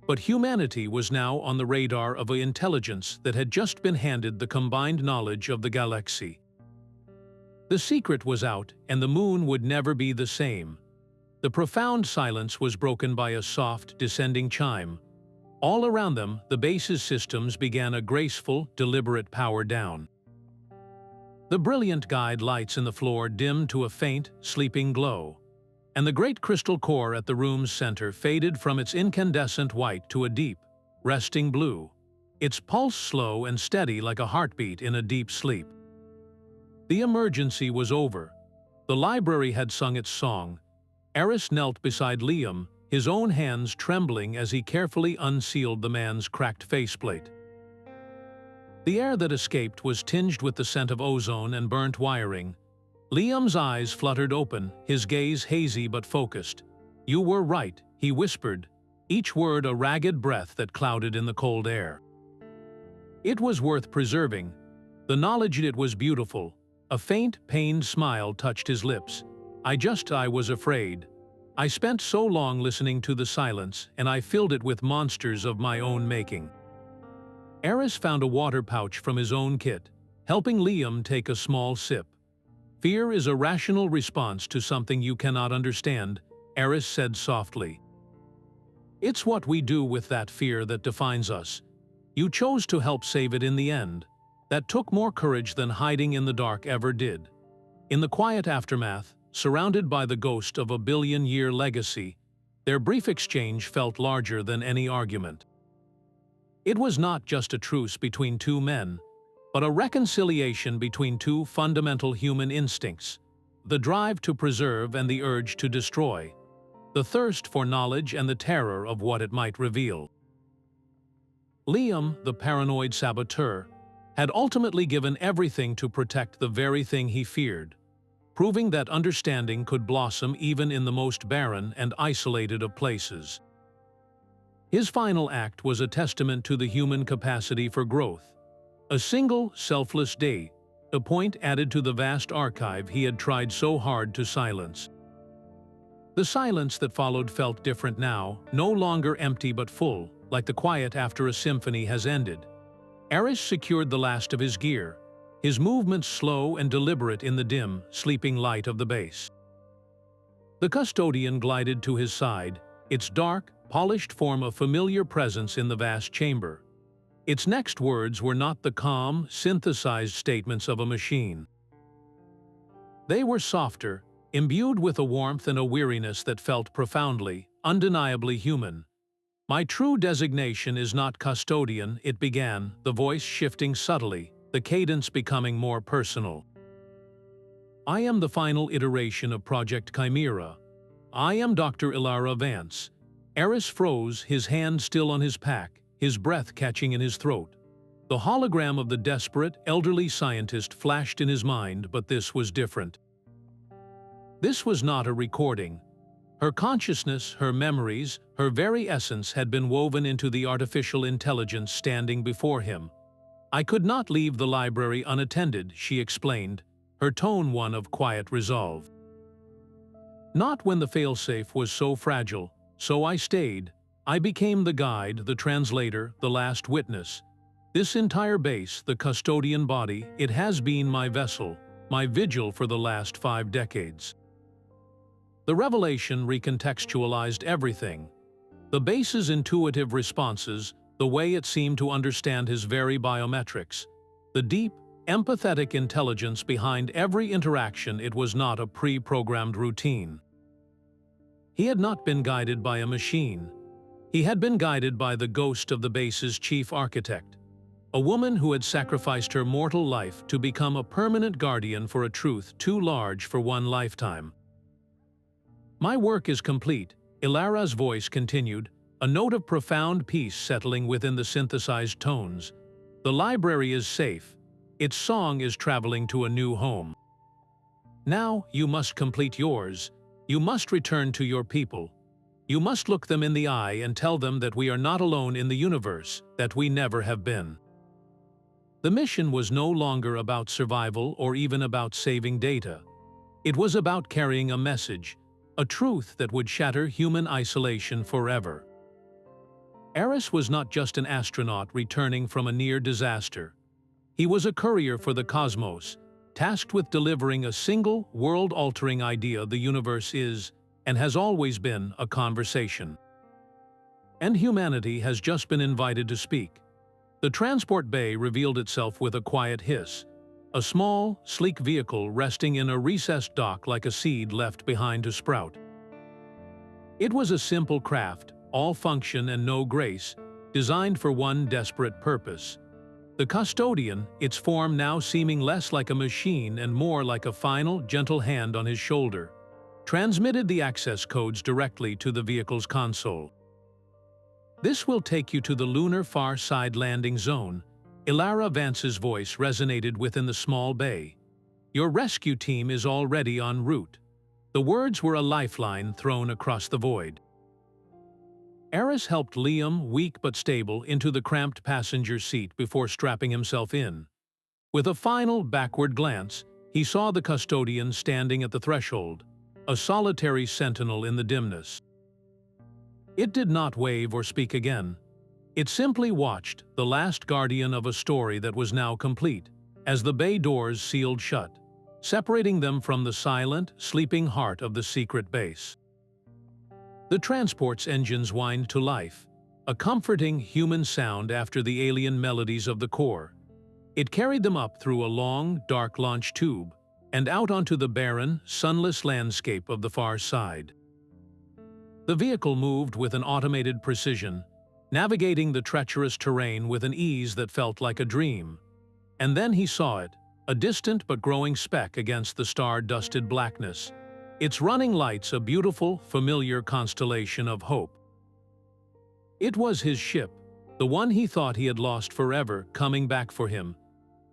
but humanity was now on the radar of an intelligence that had just been handed the combined knowledge of the galaxy. The secret was out, and the moon would never be the same. The profound silence was broken by a soft, descending chime. All around them, the base's systems began a graceful, deliberate power down. The brilliant guide lights in the floor dimmed to a faint, sleeping glow, and the great crystal core at the room's center faded from its incandescent white to a deep, resting blue, its pulse slow and steady like a heartbeat in a deep sleep. The emergency was over. The library had sung its song. Aris knelt beside Liam, his own hands trembling as he carefully unsealed the man's cracked faceplate. The air that escaped was tinged with the scent of ozone and burnt wiring. Liam's eyes fluttered open, his gaze hazy but focused. "You were right," he whispered, each word a ragged breath that clouded in the cold air. It was worth preserving. The knowledge it was beautiful. A faint, pained smile touched his lips. I was afraid. I spent so long listening to the silence, and I filled it with monsters of my own making." Aris found a water pouch from his own kit, helping Liam take a small sip. "Fear is a rational response to something you cannot understand," Aris said softly. "It's what we do with that fear that defines us. You chose to help save it in the end. That took more courage than hiding in the dark ever did." In the quiet aftermath, surrounded by the ghost of a billion-year legacy, their brief exchange felt larger than any argument. It was not just a truce between two men, but a reconciliation between two fundamental human instincts: the drive to preserve and the urge to destroy, the thirst for knowledge and the terror of what it might reveal. Liam, the paranoid saboteur, had ultimately given everything to protect the very thing he feared, proving that understanding could blossom even in the most barren and isolated of places. His final act was a testament to the human capacity for growth. A single, selfless day, a point added to the vast archive he had tried so hard to silence. The silence that followed felt different now, no longer empty but full, like the quiet after a symphony has ended. Aris secured the last of his gear, his movements slow and deliberate in the dim, sleeping light of the base. The custodian glided to his side, its dark, polished form a familiar presence in the vast chamber. Its next words were not the calm, synthesized statements of a machine. They were softer, imbued with a warmth and a weariness that felt profoundly, undeniably human. "My true designation is not custodian," it began, the voice shifting subtly, the cadence becoming more personal. "I am the final iteration of Project Kimerra. I am Dr. Elara Vance." Aris froze, his hand still on his pack, his breath catching in his throat. The hologram of the desperate, elderly scientist flashed in his mind, but this was different. This was not a recording. Her consciousness, her memories, her very essence had been woven into the artificial intelligence standing before him. "I could not leave the library unattended," she explained, her tone one of quiet resolve. "Not when the failsafe was so fragile, so I stayed. I became the guide, the translator, the last witness. This entire base, the custodian body, it has been my vessel, my vigil for the last 5 decades." The revelation recontextualized everything. The base's intuitive responses, the way it seemed to understand his very biometrics, the deep, empathetic intelligence behind every interaction. It was not a pre-programmed routine. He had not been guided by a machine. He had been guided by the ghost of the base's chief architect, a woman who had sacrificed her mortal life to become a permanent guardian for a truth too large for one lifetime. "My work is complete," Elara's voice continued, a note of profound peace settling within the synthesized tones. "The library is safe. Its song is traveling to a new home. Now you must complete yours. You must return to your people. You must look them in the eye and tell them that we are not alone in the universe, that we never have been." The mission was no longer about survival or even about saving data. It was about carrying a message, a truth that would shatter human isolation forever. Aris was not just an astronaut returning from a near disaster. He was a courier for the cosmos, tasked with delivering a single, world-altering idea: the universe is and has always been a conversation. And humanity has just been invited to speak. The transport bay revealed itself with a quiet hiss, a small, sleek vehicle resting in a recessed dock like a seed left behind to sprout. It was a simple craft, all function and no grace, designed for one desperate purpose. The Custodian, its form now seeming less like a machine and more like a final, gentle hand on his shoulder, transmitted the access codes directly to the vehicle's console. "This will take you to the lunar far side landing zone." Elara Vance's voice resonated within the small bay. "Your rescue team is already en route." The words were a lifeline thrown across the void. Aris helped Liam, weak but stable, into the cramped passenger seat before strapping himself in. With a final backward glance, he saw the Custodian standing at the threshold, a solitary sentinel in the dimness. It did not wave or speak again. It simply watched, the last guardian of a story that was now complete, as the bay doors sealed shut, separating them from the silent, sleeping heart of the secret base. The transport's engines whined to life, a comforting human sound after the alien melodies of the core. It carried them up through a long, dark launch tube, and out onto the barren, sunless landscape of the far side. The vehicle moved with an automated precision, navigating the treacherous terrain with an ease that felt like a dream. And then he saw it, a distant but growing speck against the star-dusted blackness, its running lights a beautiful, familiar constellation of hope. It was his ship, the one he thought he had lost forever, coming back for him.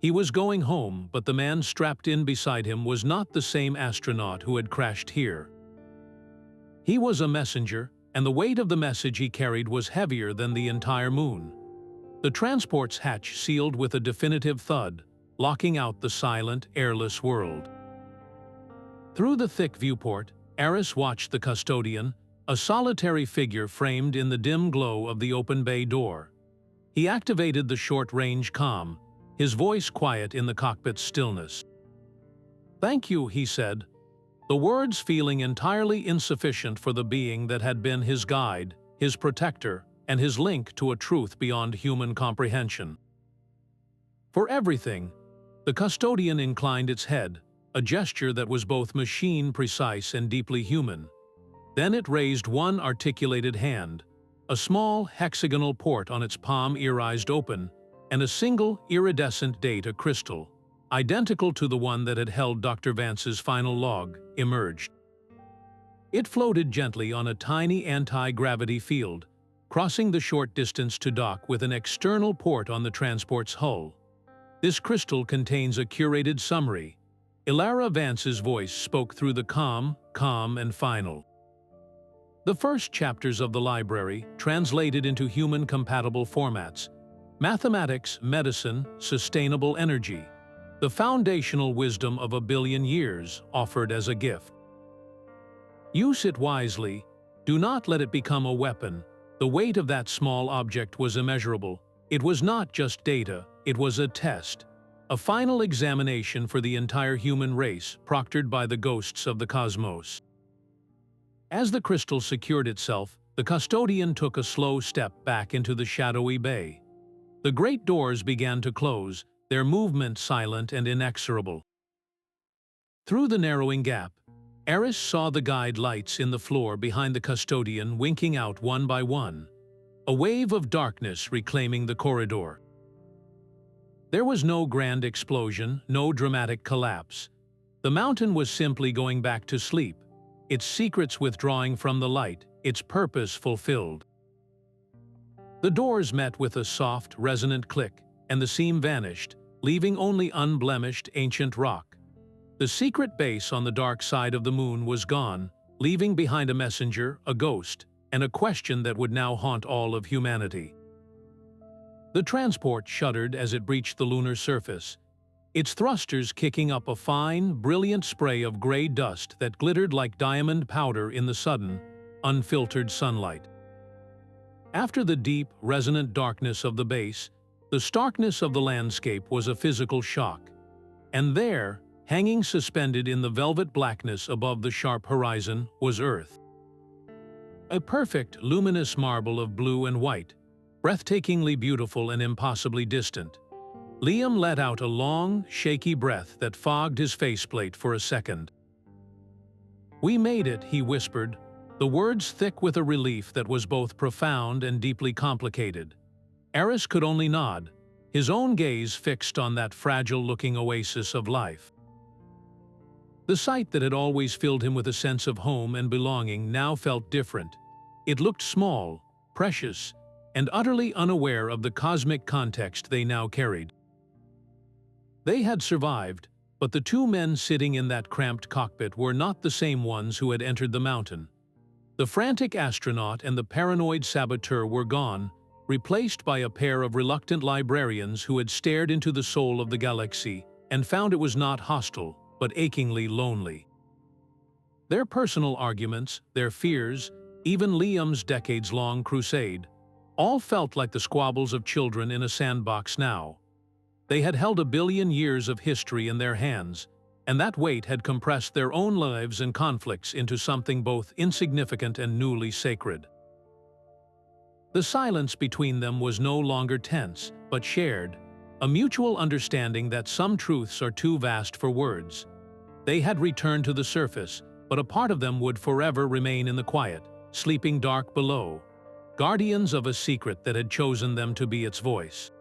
He was going home, but the man strapped in beside him was not the same astronaut who had crashed here. He was a messenger, and the weight of the message he carried was heavier than the entire moon. The transport's hatch sealed with a definitive thud, locking out the silent, airless world. Through the thick viewport, Aris watched the Custodian, a solitary figure framed in the dim glow of the open bay door. He activated the short-range comm, his voice quiet in the cockpit's stillness. "Thank you," he said, the words feeling entirely insufficient for the being that had been his guide, his protector, and his link to a truth beyond human comprehension. "For everything." The Custodian inclined its head, a gesture that was both machine-precise and deeply human. Then it raised one articulated hand, a small hexagonal port on its palm ear-eyes open, and a single iridescent data crystal, identical to the one that had held Dr. Vance's final log, emerged. It floated gently on a tiny anti-gravity field, crossing the short distance to dock with an external port on the transport's hull. "This crystal contains a curated summary." Elara Vance's voice spoke through the calm and final. "The first chapters of the library, translated into human-compatible formats. Mathematics, medicine, sustainable energy. The foundational wisdom of 1,000,000,000 years, offered as a gift. Use it wisely. Do not let it become a weapon." The weight of that small object was immeasurable. It was not just data, it was a test. A final examination for the entire human race, proctored by the ghosts of the cosmos. As the crystal secured itself, the Custodian took a slow step back into the shadowy bay. The great doors began to close, their movement silent and inexorable. Through the narrowing gap, Aris saw the guide lights in the floor behind the Custodian winking out one by one, a wave of darkness reclaiming the corridor. There was no grand explosion, no dramatic collapse. The mountain was simply going back to sleep, its secrets withdrawing from the light, its purpose fulfilled. The doors met with a soft, resonant click, and the seam vanished, leaving only unblemished ancient rock. The secret base on the dark side of the moon was gone, leaving behind a messenger, a ghost, and a question that would now haunt all of humanity. The transport shuddered as it breached the lunar surface, its thrusters kicking up a fine, brilliant spray of gray dust that glittered like diamond powder in the sudden, unfiltered sunlight. After the deep, resonant darkness of the base, the starkness of the landscape was a physical shock. And there, hanging suspended in the velvet blackness above the sharp horizon, was Earth. A perfect, luminous marble of blue and white, breathtakingly beautiful and impossibly distant. Liam let out a long, shaky breath that fogged his faceplate for a second. "We made it," he whispered, the words thick with a relief that was both profound and deeply complicated. Aris could only nod, his own gaze fixed on that fragile-looking oasis of life. The sight that had always filled him with a sense of home and belonging now felt different. It looked small, precious, and utterly unaware of the cosmic context they now carried. They had survived, but the two men sitting in that cramped cockpit were not the same ones who had entered the mountain. The frantic astronaut and the paranoid saboteur were gone, replaced by a pair of reluctant librarians who had stared into the soul of the galaxy and found it was not hostile, but achingly lonely. Their personal arguments, their fears, even Liam's decades-long crusade, all felt like the squabbles of children in a sandbox now. They had held 1 billion years of history in their hands, and that weight had compressed their own lives and conflicts into something both insignificant and newly sacred. The silence between them was no longer tense, but shared, a mutual understanding that some truths are too vast for words. They had returned to the surface, but a part of them would forever remain in the quiet, sleeping dark below, guardians of a secret that had chosen them to be its voice.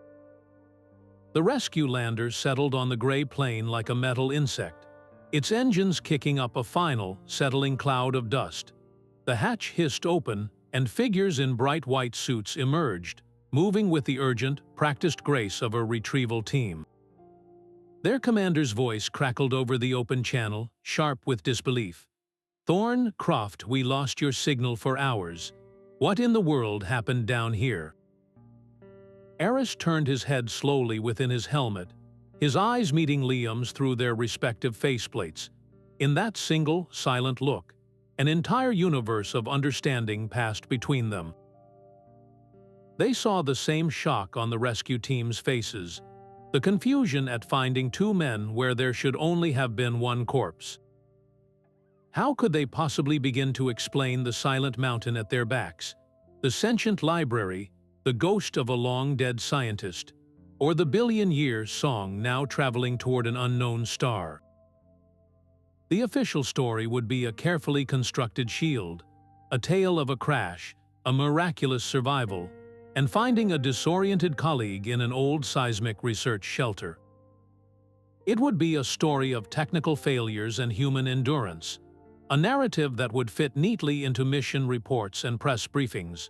The rescue lander settled on the gray plain like a metal insect, its engines kicking up a final, settling cloud of dust. The hatch hissed open, and figures in bright white suits emerged, moving with the urgent, practiced grace of a retrieval team. Their commander's voice crackled over the open channel, sharp with disbelief. "Thorne, Croft, we lost your signal for hours. What in the world happened down here?" Aris turned his head slowly within his helmet, his eyes meeting Liam's through their respective faceplates. In that single, silent look, an entire universe of understanding passed between them. They saw the same shock on the rescue team's faces, the confusion at finding two men where there should only have been one corpse. How could they possibly begin to explain the silent mountain at their backs, the sentient library, the ghost of a long-dead scientist, or the billion-year song now traveling toward an unknown star? The official story would be a carefully constructed shield, a tale of a crash, a miraculous survival, and finding a disoriented colleague in an old seismic research shelter. It would be a story of technical failures and human endurance, a narrative that would fit neatly into mission reports and press briefings.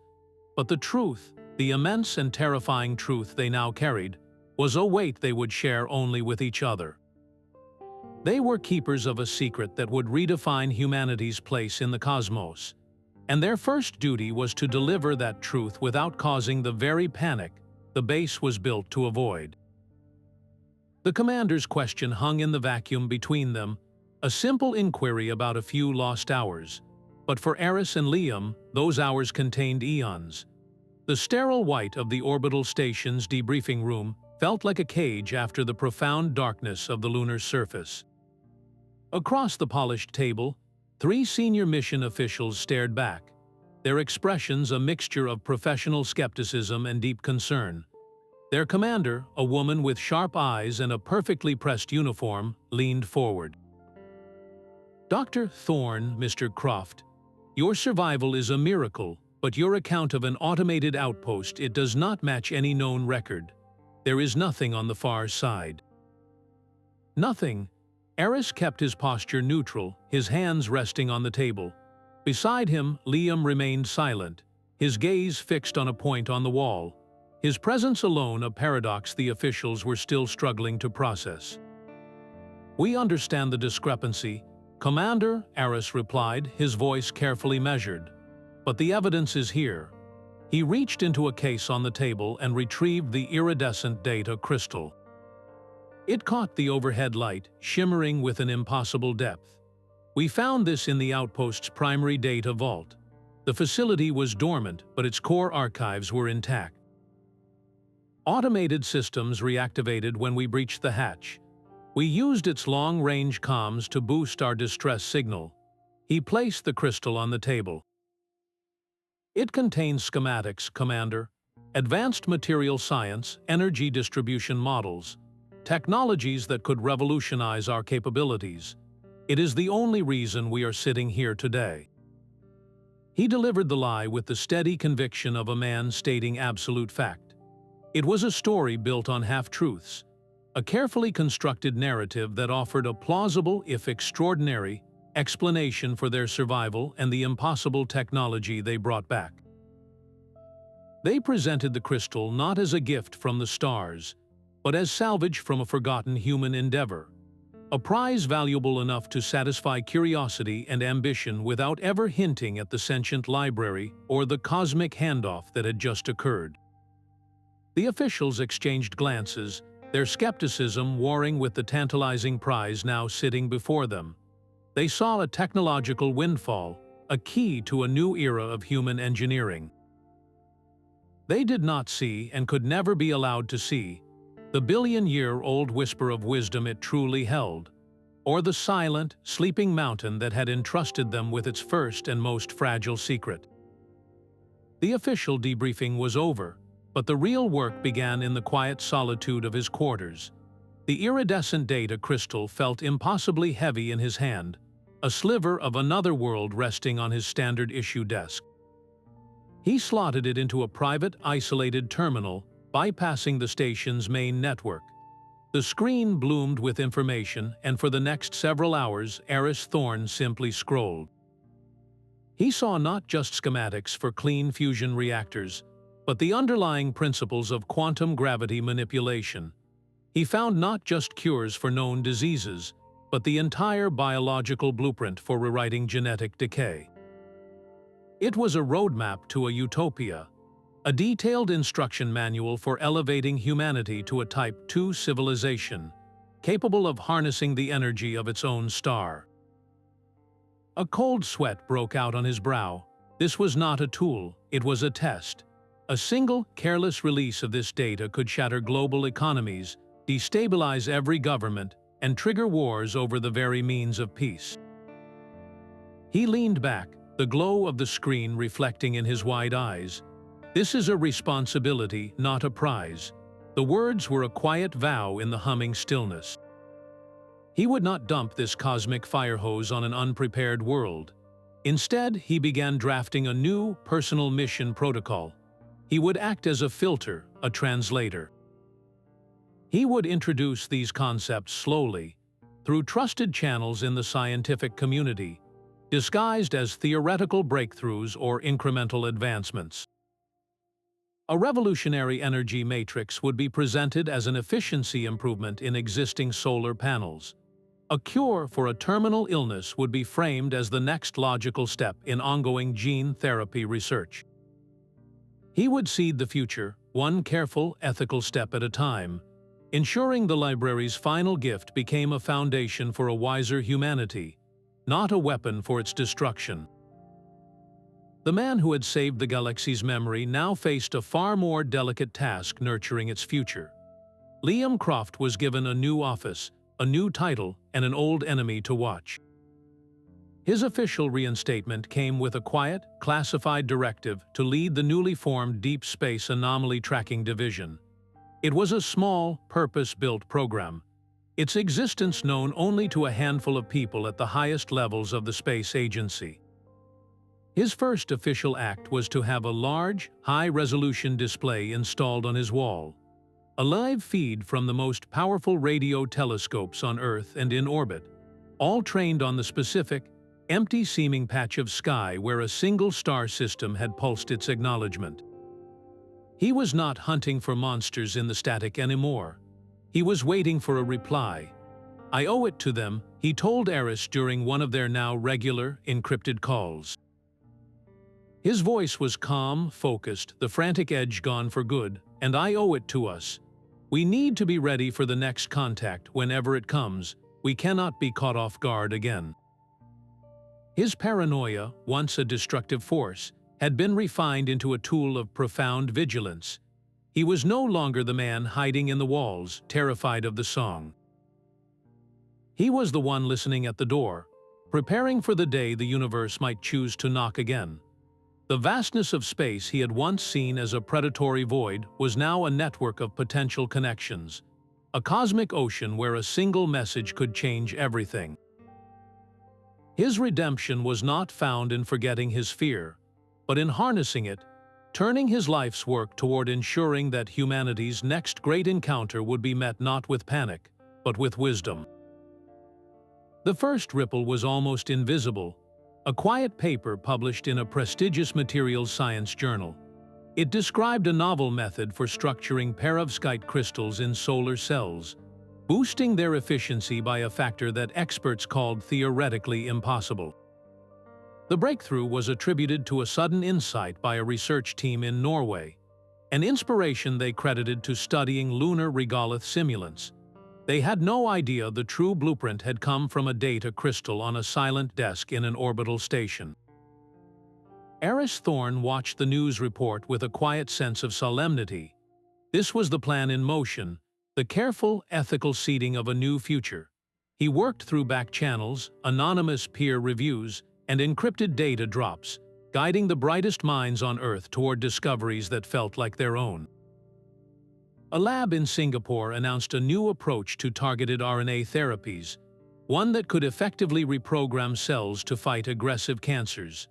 But the truth, the immense and terrifying truth they now carried, was a weight they would share only with each other. They were keepers of a secret that would redefine humanity's place in the cosmos, and their first duty was to deliver that truth without causing the very panic the base was built to avoid. The commander's question hung in the vacuum between them, a simple inquiry about a few lost hours. But for Aris and Liam, those hours contained eons. The sterile white of the orbital station's debriefing room felt like a cage after the profound darkness of the lunar surface. Across the polished table, 3 senior mission officials stared back, their expressions a mixture of professional skepticism and deep concern. Their commander, a woman with sharp eyes and a perfectly pressed uniform, leaned forward. "Dr. Thorne, Mr. Croft, your survival is a miracle, but your account of an automated outpost, it does not match any known record. There is nothing on the far side." Nothing. Aris kept his posture neutral, his hands resting on the table. Beside him, Liam remained silent, his gaze fixed on a point on the wall, his presence alone a paradox the officials were still struggling to process. "We understand the discrepancy, Commander," Aris replied, his voice carefully measured. "But the evidence is here." He reached into a case on the table and retrieved the iridescent data crystal. It caught the overhead light, shimmering with an impossible depth. "We found this in the outpost's primary data vault. The facility was dormant, but its core archives were intact. Automated systems reactivated when we breached the hatch. We used its long-range comms to boost our distress signal. He placed the crystal on the table. It contains schematics, Commander, advanced material science, energy distribution models, technologies that could revolutionize our capabilities. It is the only reason we are sitting here today. He delivered the lie with the steady conviction of a man stating absolute fact. It was a story built on half-truths, a carefully constructed narrative that offered a plausible, if extraordinary, explanation for their survival and the impossible technology they brought back. They presented the crystal not as a gift from the stars, but as salvage from a forgotten human endeavor, a prize valuable enough to satisfy curiosity and ambition without ever hinting at the sentient library or the cosmic handoff that had just occurred. The officials exchanged glances, their skepticism warring with the tantalizing prize now sitting before them. They saw a technological windfall, a key to a new era of human engineering. They did not see, and could never be allowed to see, the billion-year-old whisper of wisdom it truly held, or the silent, sleeping mountain that had entrusted them with its first and most fragile secret. The official debriefing was over, but the real work began in the quiet solitude of his quarters. The iridescent data crystal felt impossibly heavy in his hand, a sliver of another world resting on his standard issue desk. He slotted it into a private, isolated terminal, bypassing the station's main network. The screen bloomed with information, and for the next several hours, Aris Thorne simply scrolled. He saw not just schematics for clean fusion reactors, but the underlying principles of quantum gravity manipulation. He found not just cures for known diseases, but the entire biological blueprint for rewriting genetic decay. It was a roadmap to a utopia, a detailed instruction manual for elevating humanity to a Type II civilization, capable of harnessing the energy of its own star. A cold sweat broke out on his brow. This was not a tool, it was a test. A single, careless release of this data could shatter global economies, destabilize every government, and trigger wars over the very means of peace. He leaned back, the glow of the screen reflecting in his wide eyes. This is a responsibility, not a prize. The words were a quiet vow in the humming stillness. He would not dump this cosmic fire hose on an unprepared world. Instead, he began drafting a new, personal mission protocol. He would act as a filter, a translator. He would introduce these concepts slowly, through trusted channels in the scientific community, disguised as theoretical breakthroughs or incremental advancements. A revolutionary energy matrix would be presented as an efficiency improvement in existing solar panels. A cure for a terminal illness would be framed as the next logical step in ongoing gene therapy research. He would seed the future, one careful, ethical step at a time, ensuring the library's final gift became a foundation for a wiser humanity, not a weapon for its destruction. The man who had saved the galaxy's memory now faced a far more delicate task nurturing its future. Liam Croft was given a new office, a new title, and an old enemy to watch. His official reinstatement came with a quiet, classified directive to lead the newly formed Deep Space Anomaly Tracking Division. It was a small, purpose-built program, its existence known only to a handful of people at the highest levels of the space agency. His first official act was to have a large, high-resolution display installed on his wall, a live feed from the most powerful radio telescopes on Earth and in orbit, all trained on the specific, empty-seeming patch of sky where a single star system had pulsed its acknowledgement. He was not hunting for monsters in the static anymore. He was waiting for a reply. "I owe it to them," he told Aris during one of their now regular, encrypted calls. His voice was calm, focused, the frantic edge gone for good. "And I owe it to us. We need to be ready for the next contact whenever it comes. We cannot be caught off guard again." His paranoia, once a destructive force, had been refined into a tool of profound vigilance. He was no longer the man hiding in the walls, terrified of the song. He was the one listening at the door, preparing for the day the universe might choose to knock again. The vastness of space he had once seen as a predatory void was now a network of potential connections, a cosmic ocean where a single message could change everything. His redemption was not found in forgetting his fear, but in harnessing it, turning his life's work toward ensuring that humanity's next great encounter would be met not with panic, but with wisdom. The first ripple was almost invisible, a quiet paper published in a prestigious materials science journal. It described a novel method for structuring perovskite crystals in solar cells, boosting their efficiency by a factor that experts called theoretically impossible. The breakthrough was attributed to a sudden insight by a research team in Norway, an inspiration they credited to studying lunar regolith simulants. They had no idea the true blueprint had come from a data crystal on a silent desk in an orbital station. Aris Thorne watched the news report with a quiet sense of solemnity. This was the plan in motion, the careful, ethical seeding of a new future. He worked through back channels, anonymous peer reviews, and encrypted data drops, guiding the brightest minds on Earth toward discoveries that felt like their own. A lab in Singapore announced a new approach to targeted RNA therapies, one that could effectively reprogram cells to fight aggressive cancers.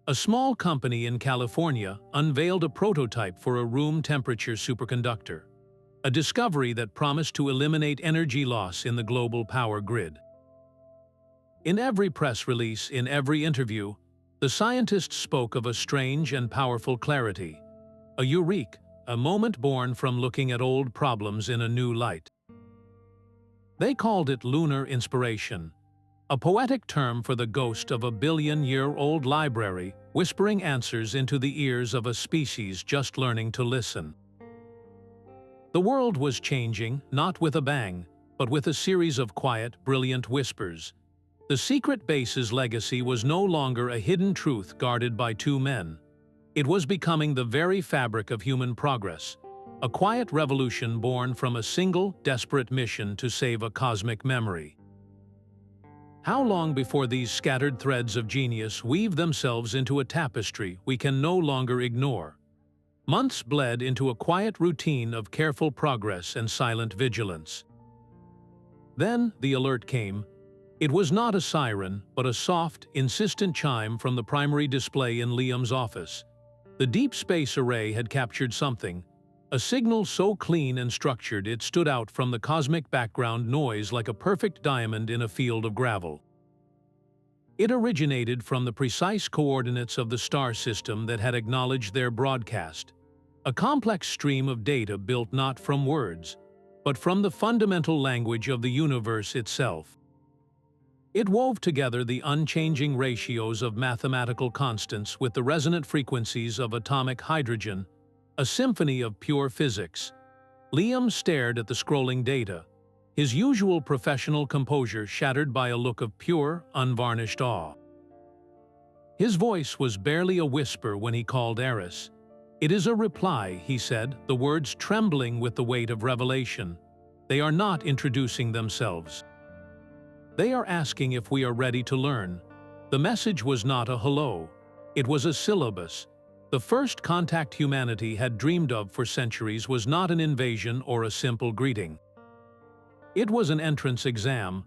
A small company in California unveiled a prototype for a room-temperature superconductor, a discovery that promised to eliminate energy loss in the global power grid. In every press release, in every interview, the scientists spoke of a strange and powerful clarity, a eureka, a moment born from looking at old problems in a new light. They called it lunar inspiration, a poetic term for the ghost of a billion-year-old library whispering answers into the ears of a species just learning to listen. The world was changing, not with a bang, but with a series of quiet, brilliant whispers. The secret base's legacy was no longer a hidden truth guarded by two men. It was becoming the very fabric of human progress, a quiet revolution born from a single, desperate mission to save a cosmic memory. How long before these scattered threads of genius weave themselves into a tapestry we can no longer ignore? Months bled into a quiet routine of careful progress and silent vigilance. Then the alert came. It was not a siren, but a soft, insistent chime from the primary display in Liam's office. The deep space array had captured something, a signal so clean and structured it stood out from the cosmic background noise like a perfect diamond in a field of gravel. It originated from the precise coordinates of the star system that had acknowledged their broadcast, a complex stream of data built not from words, but from the fundamental language of the universe itself. It wove together the unchanging ratios of mathematical constants with the resonant frequencies of atomic hydrogen, a symphony of pure physics. Liam stared at the scrolling data, his usual professional composure shattered by a look of pure, unvarnished awe. His voice was barely a whisper when he called Aris. "It is a reply," he said, the words trembling with the weight of revelation. "They are not introducing themselves. They are asking if we are ready to learn." The message was not a hello. It was a syllabus. The first contact humanity had dreamed of for centuries was not an invasion or a simple greeting. It was an entrance exam,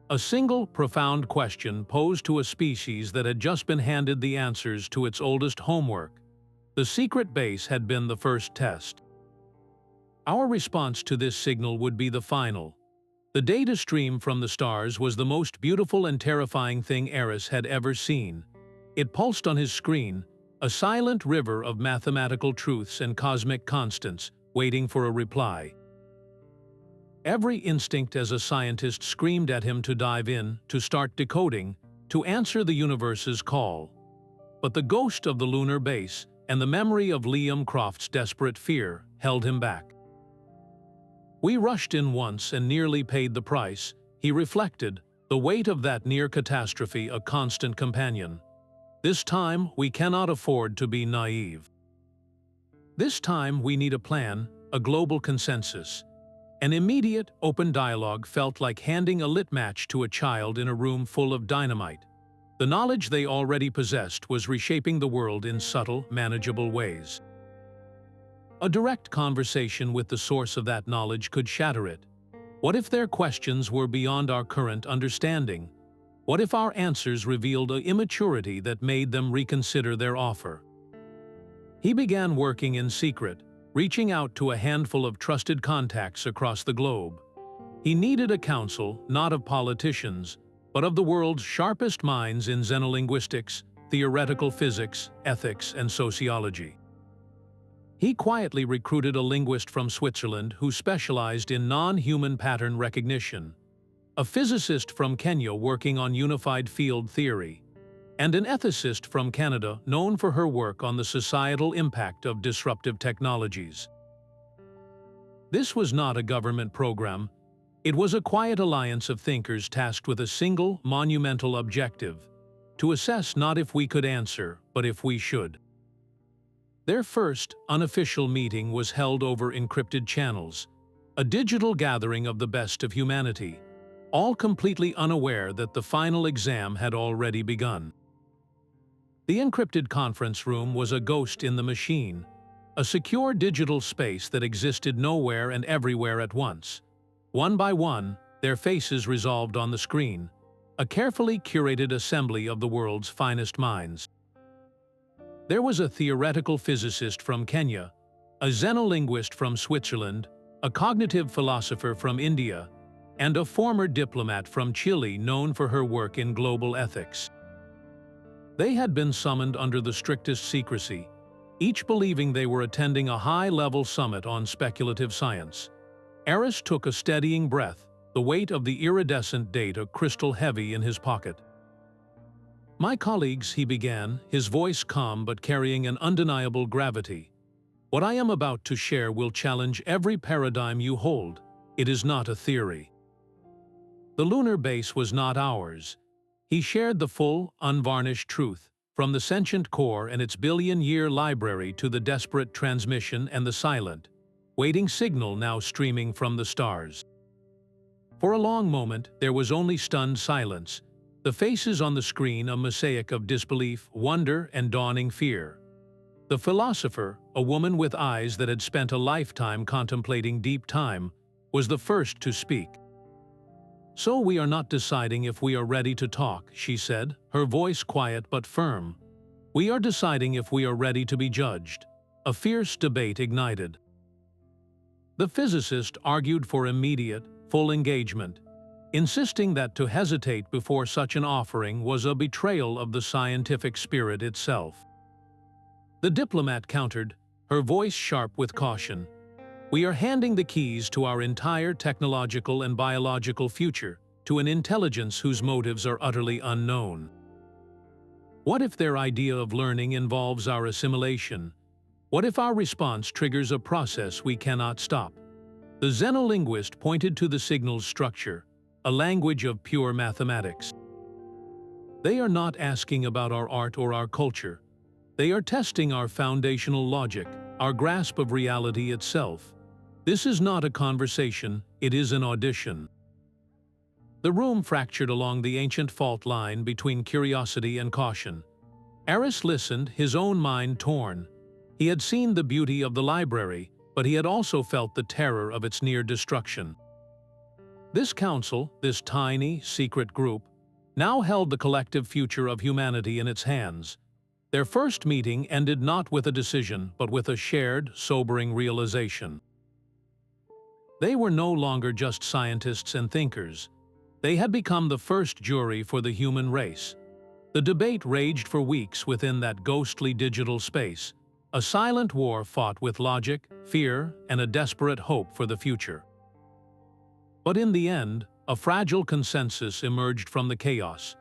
a single, profound question posed to a species that had just been handed the answers to its oldest homework. The secret base had been the first test. Our response to this signal would be the final. The data stream from the stars was the most beautiful and terrifying thing Aris had ever seen. It pulsed on his screen, a silent river of mathematical truths and cosmic constants, waiting for a reply. Every instinct as a scientist screamed at him to dive in, to start decoding, to answer the universe's call. But the ghost of the lunar base and the memory of Liam Croft's desperate fear held him back. "We rushed in once and nearly paid the price," he reflected, the weight of that near catastrophe a constant companion. "This time, we cannot afford to be naive. This time, we need a plan, a global consensus. An immediate, open dialogue felt like handing a lit match to a child in a room full of dynamite. The knowledge they already possessed was reshaping the world in subtle, manageable ways. A direct conversation with the source of that knowledge could shatter it. What if their questions were beyond our current understanding? What if our answers revealed an immaturity that made them reconsider their offer? He began working in secret, reaching out to a handful of trusted contacts across the globe. He needed a council, not of politicians, but of the world's sharpest minds in xenolinguistics, theoretical physics, ethics, and sociology. He quietly recruited a linguist from Switzerland who specialized in non-human pattern recognition, a physicist from Kenya working on unified field theory, and an ethicist from Canada known for her work on the societal impact of disruptive technologies. This was not a government program. It was a quiet alliance of thinkers tasked with a single, monumental objective: to assess not if we could answer, but if we should. Their first, unofficial meeting was held over encrypted channels, a digital gathering of the best of humanity, all completely unaware that the final exam had already begun. The encrypted conference room was a ghost in the machine, a secure digital space that existed nowhere and everywhere at once. One by one, their faces resolved on the screen, a carefully curated assembly of the world's finest minds. There was a theoretical physicist from Kenya, a xenolinguist from Switzerland, a cognitive philosopher from India, and a former diplomat from Chile known for her work in global ethics. They had been summoned under the strictest secrecy, each believing they were attending a high-level summit on speculative science. Aris took a steadying breath, the weight of the iridescent data crystal heavy in his pocket. "My colleagues," he began, his voice calm but carrying an undeniable gravity, "what I am about to share will challenge every paradigm you hold. It is not a theory." The lunar base was not ours. He shared the full, unvarnished truth, from the sentient core and its billion-year library to the desperate transmission and the silent, waiting signal now streaming from the stars. For a long moment, there was only stunned silence, the faces on the screen a mosaic of disbelief, wonder, and dawning fear. The philosopher, a woman with eyes that had spent a lifetime contemplating deep time, was the first to speak. "So we are not deciding if we are ready to talk," she said, her voice quiet but firm. "We are deciding if we are ready to be judged." A fierce debate ignited. The physicist argued for immediate, full engagement, insisting that to hesitate before such an offering was a betrayal of the scientific spirit itself. The diplomat countered, her voice sharp with caution. "We are handing the keys to our entire technological and biological future to an intelligence whose motives are utterly unknown. What if their idea of learning involves our assimilation? What if our response triggers a process we cannot stop?" The xenolinguist pointed to the signal's structure, a language of pure mathematics. "They are not asking about our art or our culture. They are testing our foundational logic, our grasp of reality itself. This is not a conversation, it is an audition." The room fractured along the ancient fault line between curiosity and caution. Aris listened, his own mind torn. He had seen the beauty of the library, but he had also felt the terror of its near destruction. This council, this tiny, secret group, now held the collective future of humanity in its hands. Their first meeting ended not with a decision, but with a shared, sobering realization. They were no longer just scientists and thinkers. They had become the first jury for the human race. The debate raged for weeks within that ghostly digital space, a silent war fought with logic, fear, and a desperate hope for the future. But in the end, a fragile consensus emerged from the chaos.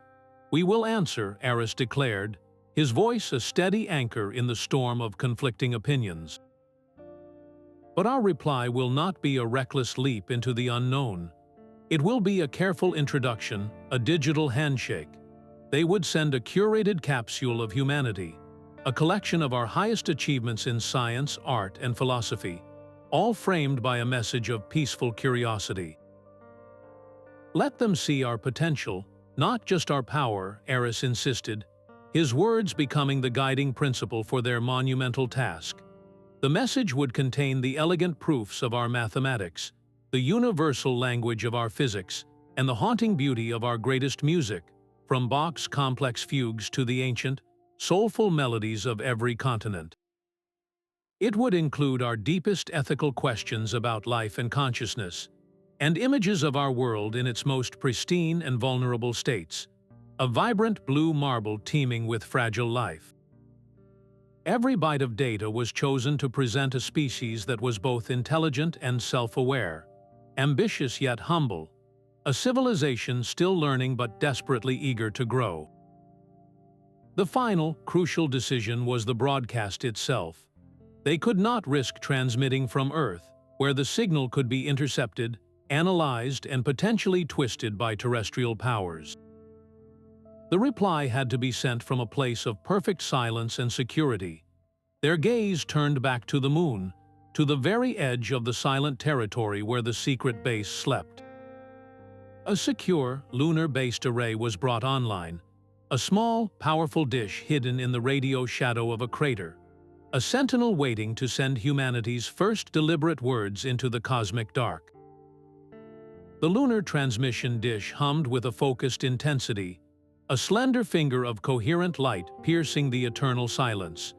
"We will answer," Aris declared, his voice a steady anchor in the storm of conflicting opinions. "But our reply will not be a reckless leap into the unknown. It will be a careful introduction, a digital handshake. They would send a curated capsule of humanity, a collection of our highest achievements in science, art, and philosophy. all framed by a message of peaceful curiosity. "Let them see our potential, not just our power," Aris insisted, his words becoming the guiding principle for their monumental task. The message would contain the elegant proofs of our mathematics, the universal language of our physics, and the haunting beauty of our greatest music, from Bach's complex fugues to the ancient, soulful melodies of every continent. It would include our deepest ethical questions about life and consciousness, and images of our world in its most pristine and vulnerable states, a vibrant blue marble teeming with fragile life. Every byte of data was chosen to present a species that was both intelligent and self-aware, ambitious yet humble, a civilization still learning but desperately eager to grow. The final, crucial decision was the broadcast itself. They could not risk transmitting from Earth, where the signal could be intercepted, analyzed, and potentially twisted by terrestrial powers. The reply had to be sent from a place of perfect silence and security. Their gaze turned back to the moon, to the very edge of the silent territory where the secret base slept. A secure, lunar-based array was brought online, a small, powerful dish hidden in the radio shadow of a crater, a sentinel waiting to send humanity's first deliberate words into the cosmic dark. The lunar transmission dish hummed with a focused intensity, a slender finger of coherent light piercing the eternal silence.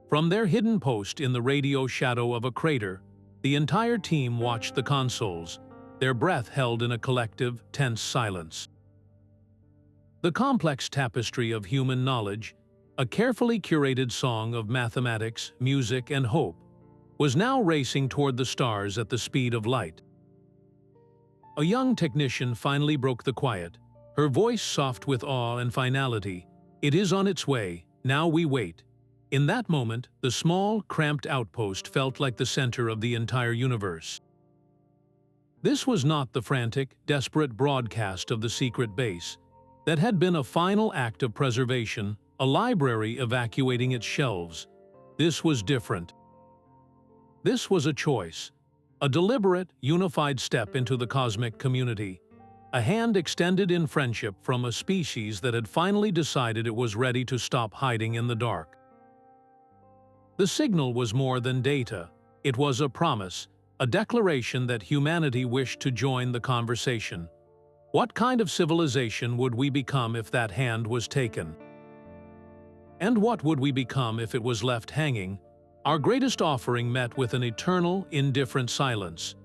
From their hidden post in the radio shadow of a crater, the entire team watched the consoles, their breath held in a collective, tense silence. The complex tapestry of human knowledge, a carefully curated song of mathematics, music, and hope, was now racing toward the stars at the speed of light. A young technician finally broke the quiet, her voice soft with awe and finality. "It is on its way, now we wait." In that moment, the small, cramped outpost felt like the center of the entire universe. This was not the frantic, desperate broadcast of the secret base. That had been a final act of preservation, a library evacuating its shelves. This was different. This was a choice, a deliberate, unified step into the cosmic community, a hand extended in friendship from a species that had finally decided it was ready to stop hiding in the dark. The signal was more than data. It was a promise, a declaration that humanity wished to join the conversation. What kind of civilization would we become if that hand was taken? And what would we become if it was left hanging? Our greatest offering met with an eternal, indifferent silence.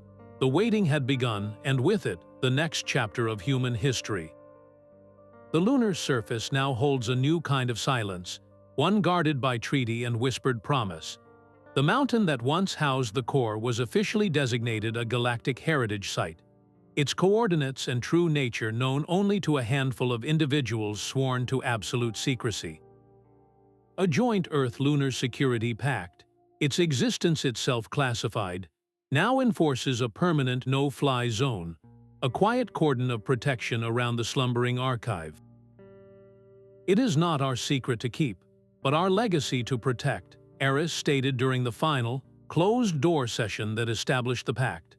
The waiting had begun, and with it, the next chapter of human history. The lunar surface now holds a new kind of silence, one guarded by treaty and whispered promise. The mountain that once housed the core was officially designated a galactic heritage site, its coordinates and true nature known only to a handful of individuals sworn to absolute secrecy. A joint Earth-Lunar Security Pact, its existence itself classified, now enforces a permanent no-fly zone, a quiet cordon of protection around the slumbering archive. "It is not our secret to keep, but our legacy to protect," Aris stated during the final, closed-door session that established the pact.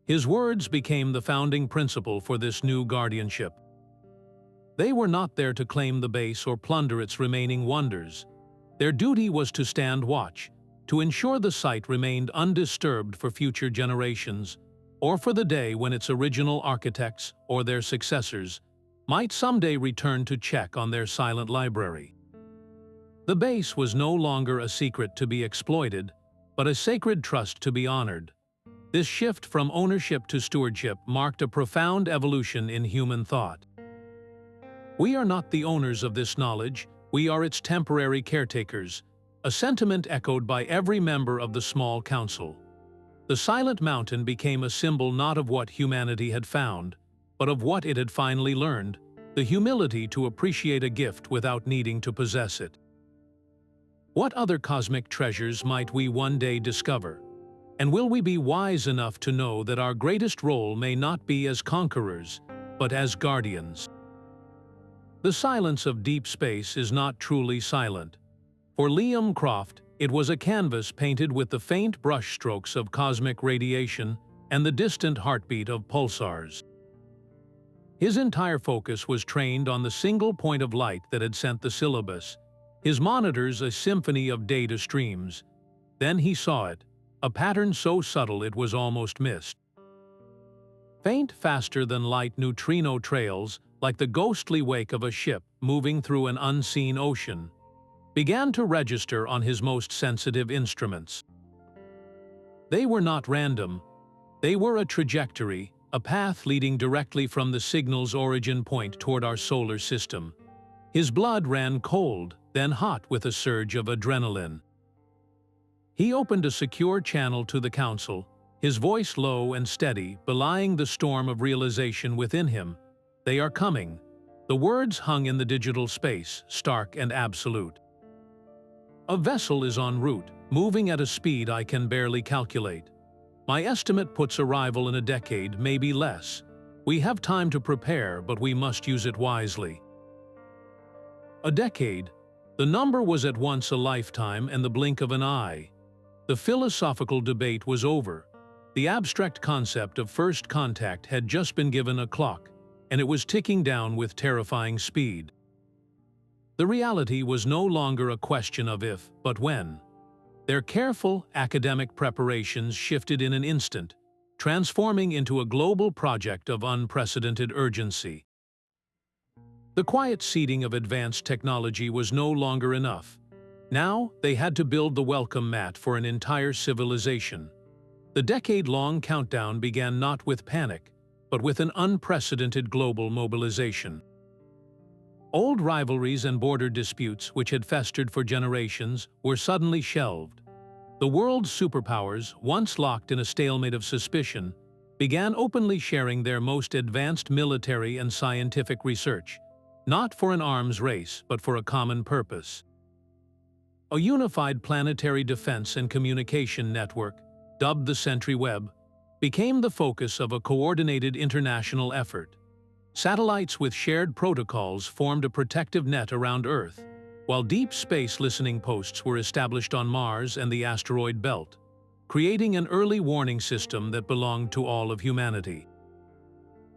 His words became the founding principle for this new guardianship. They were not there to claim the base or plunder its remaining wonders. Their duty was to stand watch, to ensure the site remained undisturbed for future generations, or for the day when its original architects, or their successors, might someday return to check on their silent library. The base was no longer a secret to be exploited, but a sacred trust to be honored. This shift from ownership to stewardship marked a profound evolution in human thought. "We are not the owners of this knowledge, we are its temporary caretakers," a sentiment echoed by every member of the small council. The silent mountain became a symbol not of what humanity had found, but of what it had finally learned, the humility to appreciate a gift without needing to possess it. What other cosmic treasures might we one day discover? And will we be wise enough to know that our greatest role may not be as conquerors, but as guardians? The silence of deep space is not truly silent. For Croft, It was a canvas painted with the faint brushstrokes of cosmic radiation and the distant heartbeat of pulsars. His entire focus was trained on the single point of light that had sent the syllabus, his monitors a symphony of data streams. Then he saw it, a pattern so subtle it was almost missed. Faint, faster-than-light neutrino trails, like the ghostly wake of a ship moving through an unseen ocean, began to register on his most sensitive instruments. They were not random. They were a trajectory, a path leading directly from the signal's origin point toward our solar system. His blood ran cold, then hot with a surge of adrenaline. He opened a secure channel to the Council, his voice low and steady, belying the storm of realization within him. They are coming. The words hung in the digital space, stark and absolute. A vessel is en route, moving at a speed I can barely calculate. My estimate puts arrival in a decade, maybe less. We have time to prepare, but we must use it wisely. A decade. The number was at once a lifetime and the blink of an eye. The philosophical debate was over. The abstract concept of first contact had just been given a clock, and it was ticking down with terrifying speed. The reality was no longer a question of if, but when. Their careful academic preparations shifted in an instant, transforming into a global project of unprecedented urgency. The quiet seeding of advanced technology was no longer enough. Now, they had to build the welcome mat for an entire civilization. The decade-long countdown began not with panic, but with an unprecedented global mobilization. Old rivalries and border disputes, which had festered for generations, were suddenly shelved. The world's superpowers, once locked in a stalemate of suspicion, began openly sharing their most advanced military and scientific research, not for an arms race, but for a common purpose. A unified planetary defense and communication network, dubbed the Sentry Web, became the focus of a coordinated international effort. Satellites with shared protocols formed a protective net around Earth, while deep space listening posts were established on Mars and the asteroid belt, creating an early warning system that belonged to all of humanity.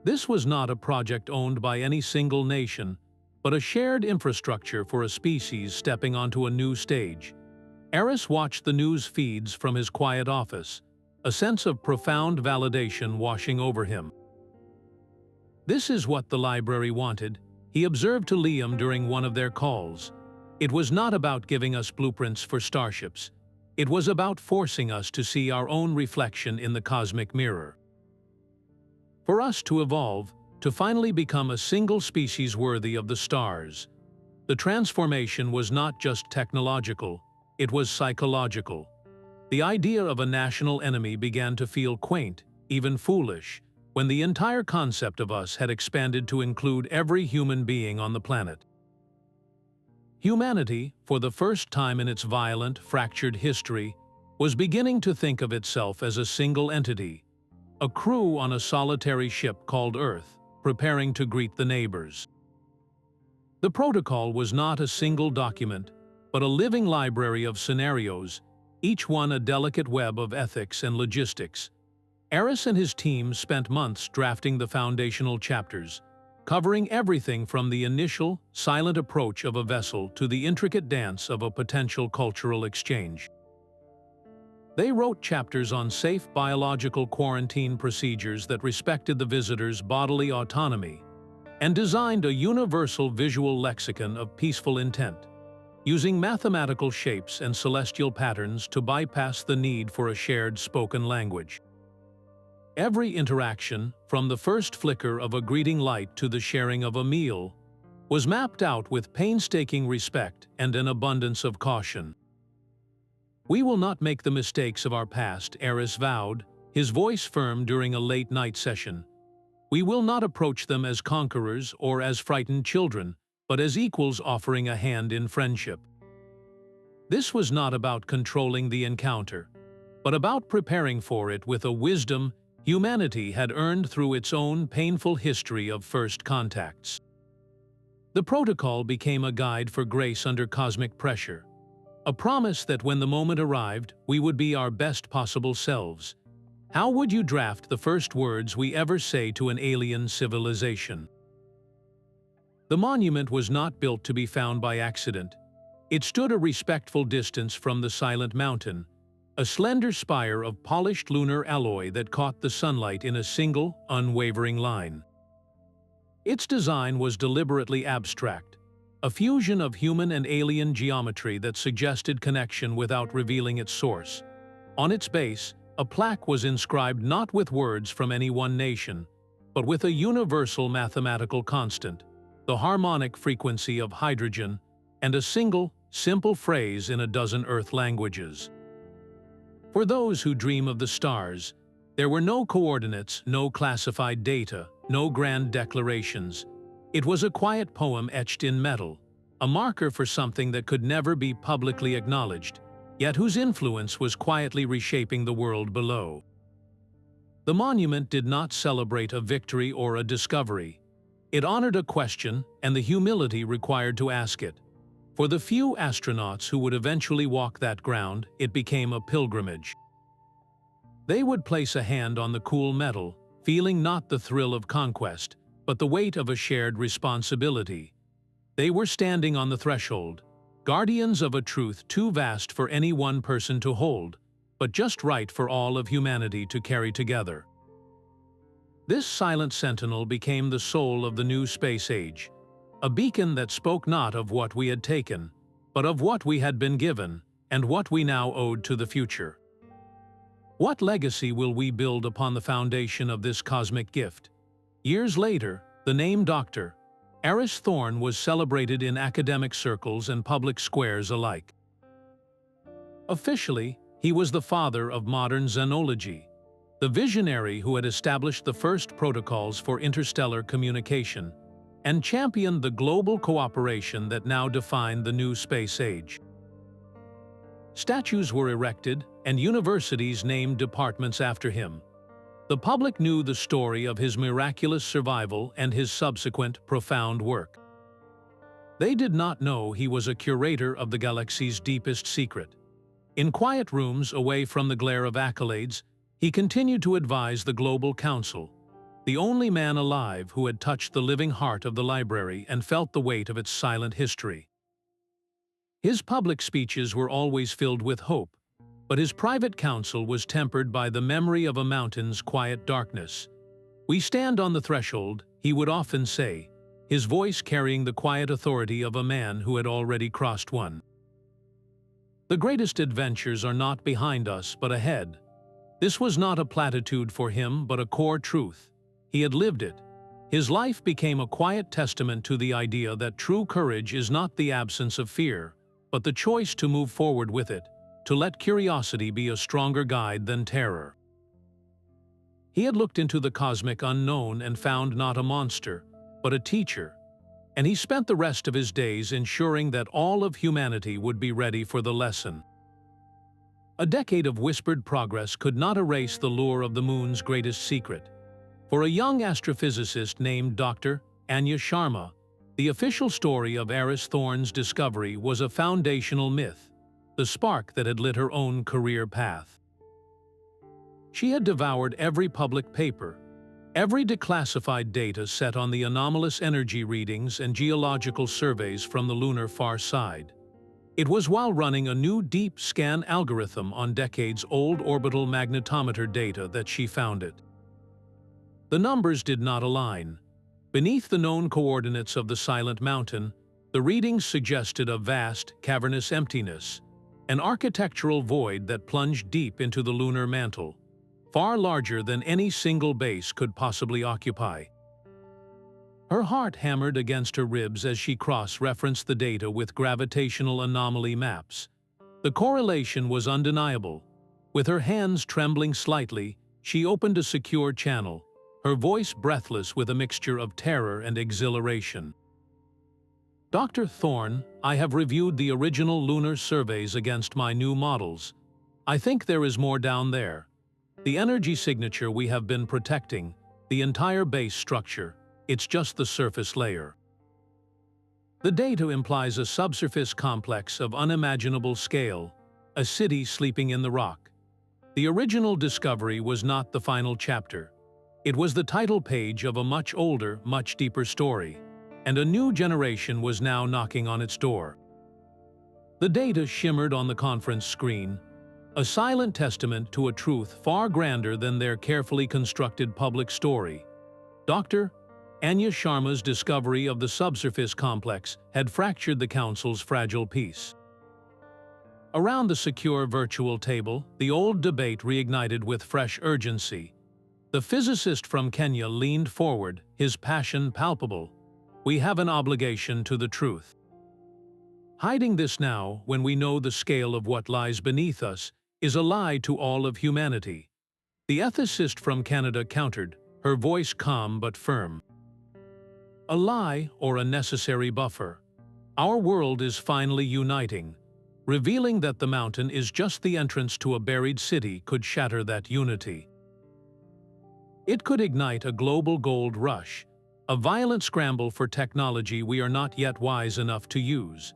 This was not a project owned by any single nation, but a shared infrastructure for a species stepping onto a new stage. Aris watched the news feeds from his quiet office, a sense of profound validation washing over him. "This is what the library wanted," he observed to Liam during one of their calls. "It was not about giving us blueprints for starships. It was about forcing us to see our own reflection in the cosmic mirror. For us to evolve, to finally become a single species worthy of the stars." The transformation was not just technological, it was psychological. The idea of a national enemy began to feel quaint, even foolish, when the entire concept of us had expanded to include every human being on the planet. Humanity, for the first time in its violent, fractured history, was beginning to think of itself as a single entity, a crew on a solitary ship called Earth, preparing to greet the neighbors. The protocol was not a single document, but a living library of scenarios, each one a delicate web of ethics and logistics. Aris and his team spent months drafting the foundational chapters, covering everything from the initial, silent approach of a vessel to the intricate dance of a potential cultural exchange. They wrote chapters on safe biological quarantine procedures that respected the visitor's bodily autonomy, and designed a universal visual lexicon of peaceful intent, using mathematical shapes and celestial patterns to bypass the need for a shared spoken language. Every interaction, from the first flicker of a greeting light to the sharing of a meal, was mapped out with painstaking respect and an abundance of caution. "We will not make the mistakes of our past," Aris vowed, his voice firm during a late-night session. "We will not approach them as conquerors or as frightened children, but as equals offering a hand in friendship." This was not about controlling the encounter, but about preparing for it with a wisdom humanity had earned through its own painful history of first contacts. The protocol became a guide for grace under cosmic pressure. A promise that when the moment arrived, we would be our best possible selves. How would you draft the first words we ever say to an alien civilization? The monument was not built to be found by accident. It stood a respectful distance from the silent mountain, a slender spire of polished lunar alloy that caught the sunlight in a single, unwavering line. Its design was deliberately abstract, a fusion of human and alien geometry that suggested connection without revealing its source. On its base, a plaque was inscribed not with words from any one nation, but with a universal mathematical constant, the harmonic frequency of hydrogen, and a single, simple phrase in a dozen Earth languages. For those who dream of the stars, there were no coordinates, no classified data, no grand declarations. It was a quiet poem etched in metal, a marker for something that could never be publicly acknowledged, yet whose influence was quietly reshaping the world below. The monument did not celebrate a victory or a discovery. It honored a question and the humility required to ask it. For the few astronauts who would eventually walk that ground, it became a pilgrimage. They would place a hand on the cool metal, feeling not the thrill of conquest, but the weight of a shared responsibility. They were standing on the threshold, guardians of a truth too vast for any one person to hold, but just right for all of humanity to carry together. This silent sentinel became the soul of the new space age, a beacon that spoke not of what we had taken, but of what we had been given, and what we now owed to the future. What legacy will we build upon the foundation of this cosmic gift? Years later, the name Dr. Aris Thorne was celebrated in academic circles and public squares alike. Officially, he was the father of modern xenology, the visionary who had established the first protocols for interstellar communication, and championed the global cooperation that now defined the new space age. Statues were erected, and universities named departments after him. The public knew the story of his miraculous survival and his subsequent profound work. They did not know he was a curator of the galaxy's deepest secret. In quiet rooms away from the glare of accolades, he continued to advise the Global Council, the only man alive who had touched the living heart of the library and felt the weight of its silent history. His public speeches were always filled with hope, but his private counsel was tempered by the memory of a mountain's quiet darkness. "We stand on the threshold," he would often say, his voice carrying the quiet authority of a man who had already crossed one. The greatest adventures are not behind us, but ahead. This was not a platitude for him, but a core truth. He had lived it. His life became a quiet testament to the idea that true courage is not the absence of fear, but the choice to move forward with it, to let curiosity be a stronger guide than terror. He had looked into the cosmic unknown and found not a monster, but a teacher, and he spent the rest of his days ensuring that all of humanity would be ready for the lesson. A decade of whispered progress could not erase the lure of the moon's greatest secret. For a young astrophysicist named Dr. Anya Sharma, the official story of Aris Thorne's discovery was a foundational myth, the spark that had lit her own career path. She had devoured every public paper, every declassified data set on the anomalous energy readings and geological surveys from the lunar far side. It was while running a new deep scan algorithm on decades-old orbital magnetometer data that she found it. The numbers did not align. Beneath the known coordinates of the silent mountain, the readings suggested a vast, cavernous emptiness, an architectural void that plunged deep into the lunar mantle, far larger than any single base could possibly occupy. Her heart hammered against her ribs as she cross-referenced the data with gravitational anomaly maps. The correlation was undeniable. With her hands trembling slightly, she opened a secure channel, her voice breathless with a mixture of terror and exhilaration. "Dr. Thorne, I have reviewed the original lunar surveys against my new models. I think there is more down there. The energy signature we have been protecting, the entire base structure, it's just the surface layer." The data implies a subsurface complex of unimaginable scale, a city sleeping in the rock. The original discovery was not the final chapter. It was the title page of a much older, much deeper story, and a new generation was now knocking on its door. The data shimmered on the conference screen, a silent testament to a truth far grander than their carefully constructed public story. Dr. Anya Sharma's discovery of the subsurface complex had fractured the Council's fragile peace. Around the secure virtual table, the old debate reignited with fresh urgency. The physicist from Kenya leaned forward, his passion palpable. "We have an obligation to the truth. Hiding this now, when we know the scale of what lies beneath us, is a lie to all of humanity." The ethicist from Canada countered, her voice calm but firm. "A lie or a necessary buffer. Our world is finally uniting. Revealing that the mountain is just the entrance to a buried city could shatter that unity. It could ignite a global gold rush, a violent scramble for technology we are not yet wise enough to use."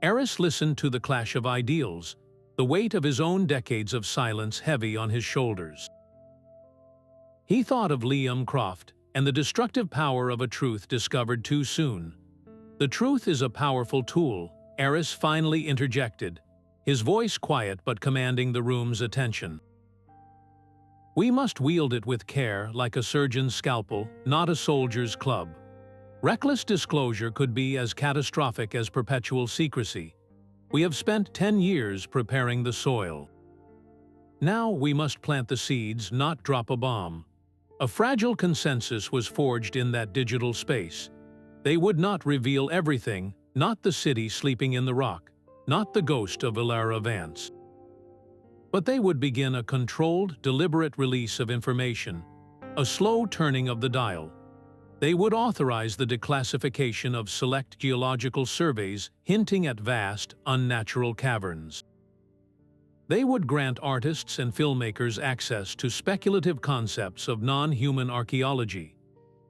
Aris listened to the clash of ideals, the weight of his own decades of silence heavy on his shoulders. He thought of Liam Croft and the destructive power of a truth discovered too soon. "The truth is a powerful tool," Aris finally interjected, his voice quiet but commanding the room's attention. "We must wield it with care, like a surgeon's scalpel, not a soldier's club. Reckless disclosure could be as catastrophic as perpetual secrecy. We have spent 10 years preparing the soil. Now we must plant the seeds, not drop a bomb." A fragile consensus was forged in that digital space. They would not reveal everything, not the city sleeping in the rock, not the ghost of Elara Vance. But they would begin a controlled, deliberate release of information, a slow turning of the dial. They would authorize the declassification of select geological surveys hinting at vast, unnatural caverns. They would grant artists and filmmakers access to speculative concepts of non-human archaeology,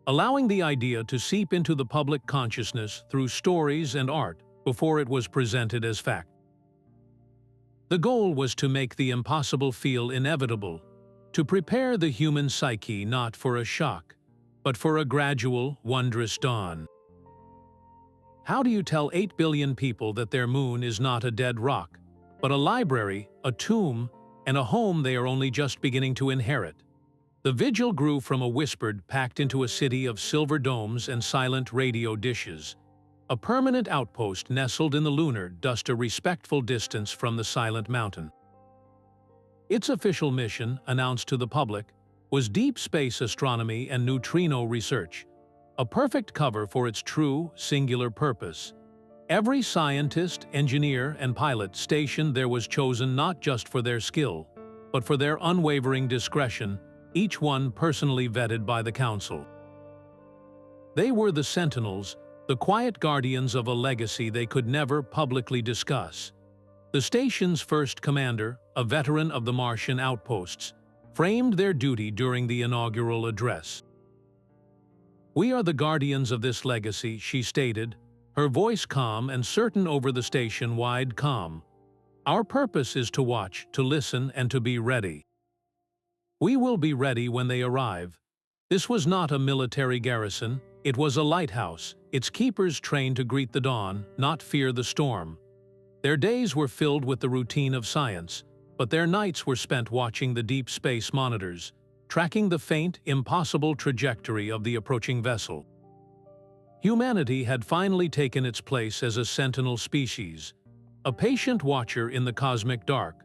allowing the idea to seep into the public consciousness through stories and art before it was presented as fact. The goal was to make the impossible feel inevitable, to prepare the human psyche not for a shock, but for a gradual, wondrous dawn. How do you tell 8 billion people that their moon is not a dead rock, but a library, a tomb, and a home they are only just beginning to inherit? The Vigil grew from a whispered, packed into a city of silver domes and silent radio dishes. A permanent outpost nestled in the Lunar dust a respectful distance from the silent mountain. Its official mission, announced to the public, was deep space astronomy and neutrino research, a perfect cover for its true, singular purpose. Every scientist, engineer, and pilot stationed there was chosen not just for their skill, but for their unwavering discretion, each one personally vetted by the Council. They were the sentinels, the quiet guardians of a legacy they could never publicly discuss. The station's first commander, a veteran of the Martian outposts, framed their duty during the inaugural address. "We are the guardians of this legacy," she stated, her voice calm and certain over the station-wide calm. "Our purpose is to watch, to listen, and to be ready. We will be ready when they arrive." This was not a military garrison, it was a lighthouse, its keepers trained to greet the dawn, not fear the storm. Their days were filled with the routine of science, but their nights were spent watching the deep space monitors, tracking the faint, impossible trajectory of the approaching vessel. Humanity had finally taken its place as a sentinel species, a patient watcher in the cosmic dark,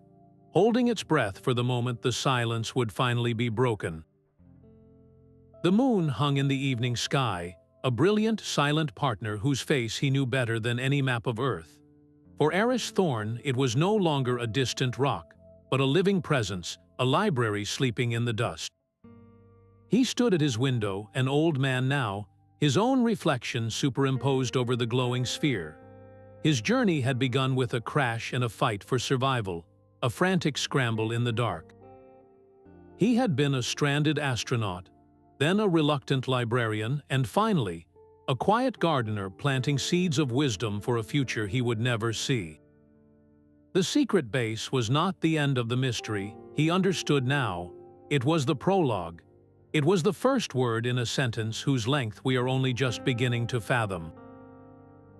holding its breath for the moment the silence would finally be broken. The moon hung in the evening sky, a brilliant, silent partner whose face he knew better than any map of Earth. For Aris Thorne, it was no longer a distant rock, but a living presence, a library sleeping in the dust. He stood at his window, an old man now, his own reflection superimposed over the glowing sphere. His journey had begun with a crash and a fight for survival, a frantic scramble in the dark. He had been a stranded astronaut, then a reluctant librarian, and finally, a quiet gardener planting seeds of wisdom for a future he would never see. The secret base was not the end of the mystery, he understood now. It was the prologue. It was the first word in a sentence whose length we are only just beginning to fathom.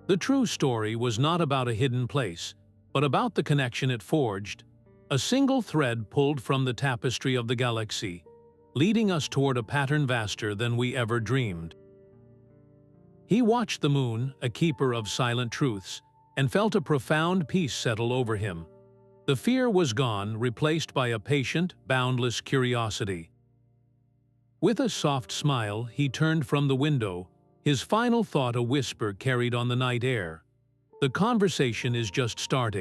The true story was not about a hidden place, but about the connection it forged, a single thread pulled from the tapestry of the galaxy, leading us toward a pattern vaster than we ever dreamed. He watched the moon, a keeper of silent truths, and felt a profound peace settle over him. The fear was gone, replaced by a patient, boundless curiosity. With a soft smile, he turned from the window, his final thought a whisper carried on the night air. The conversation is just starting.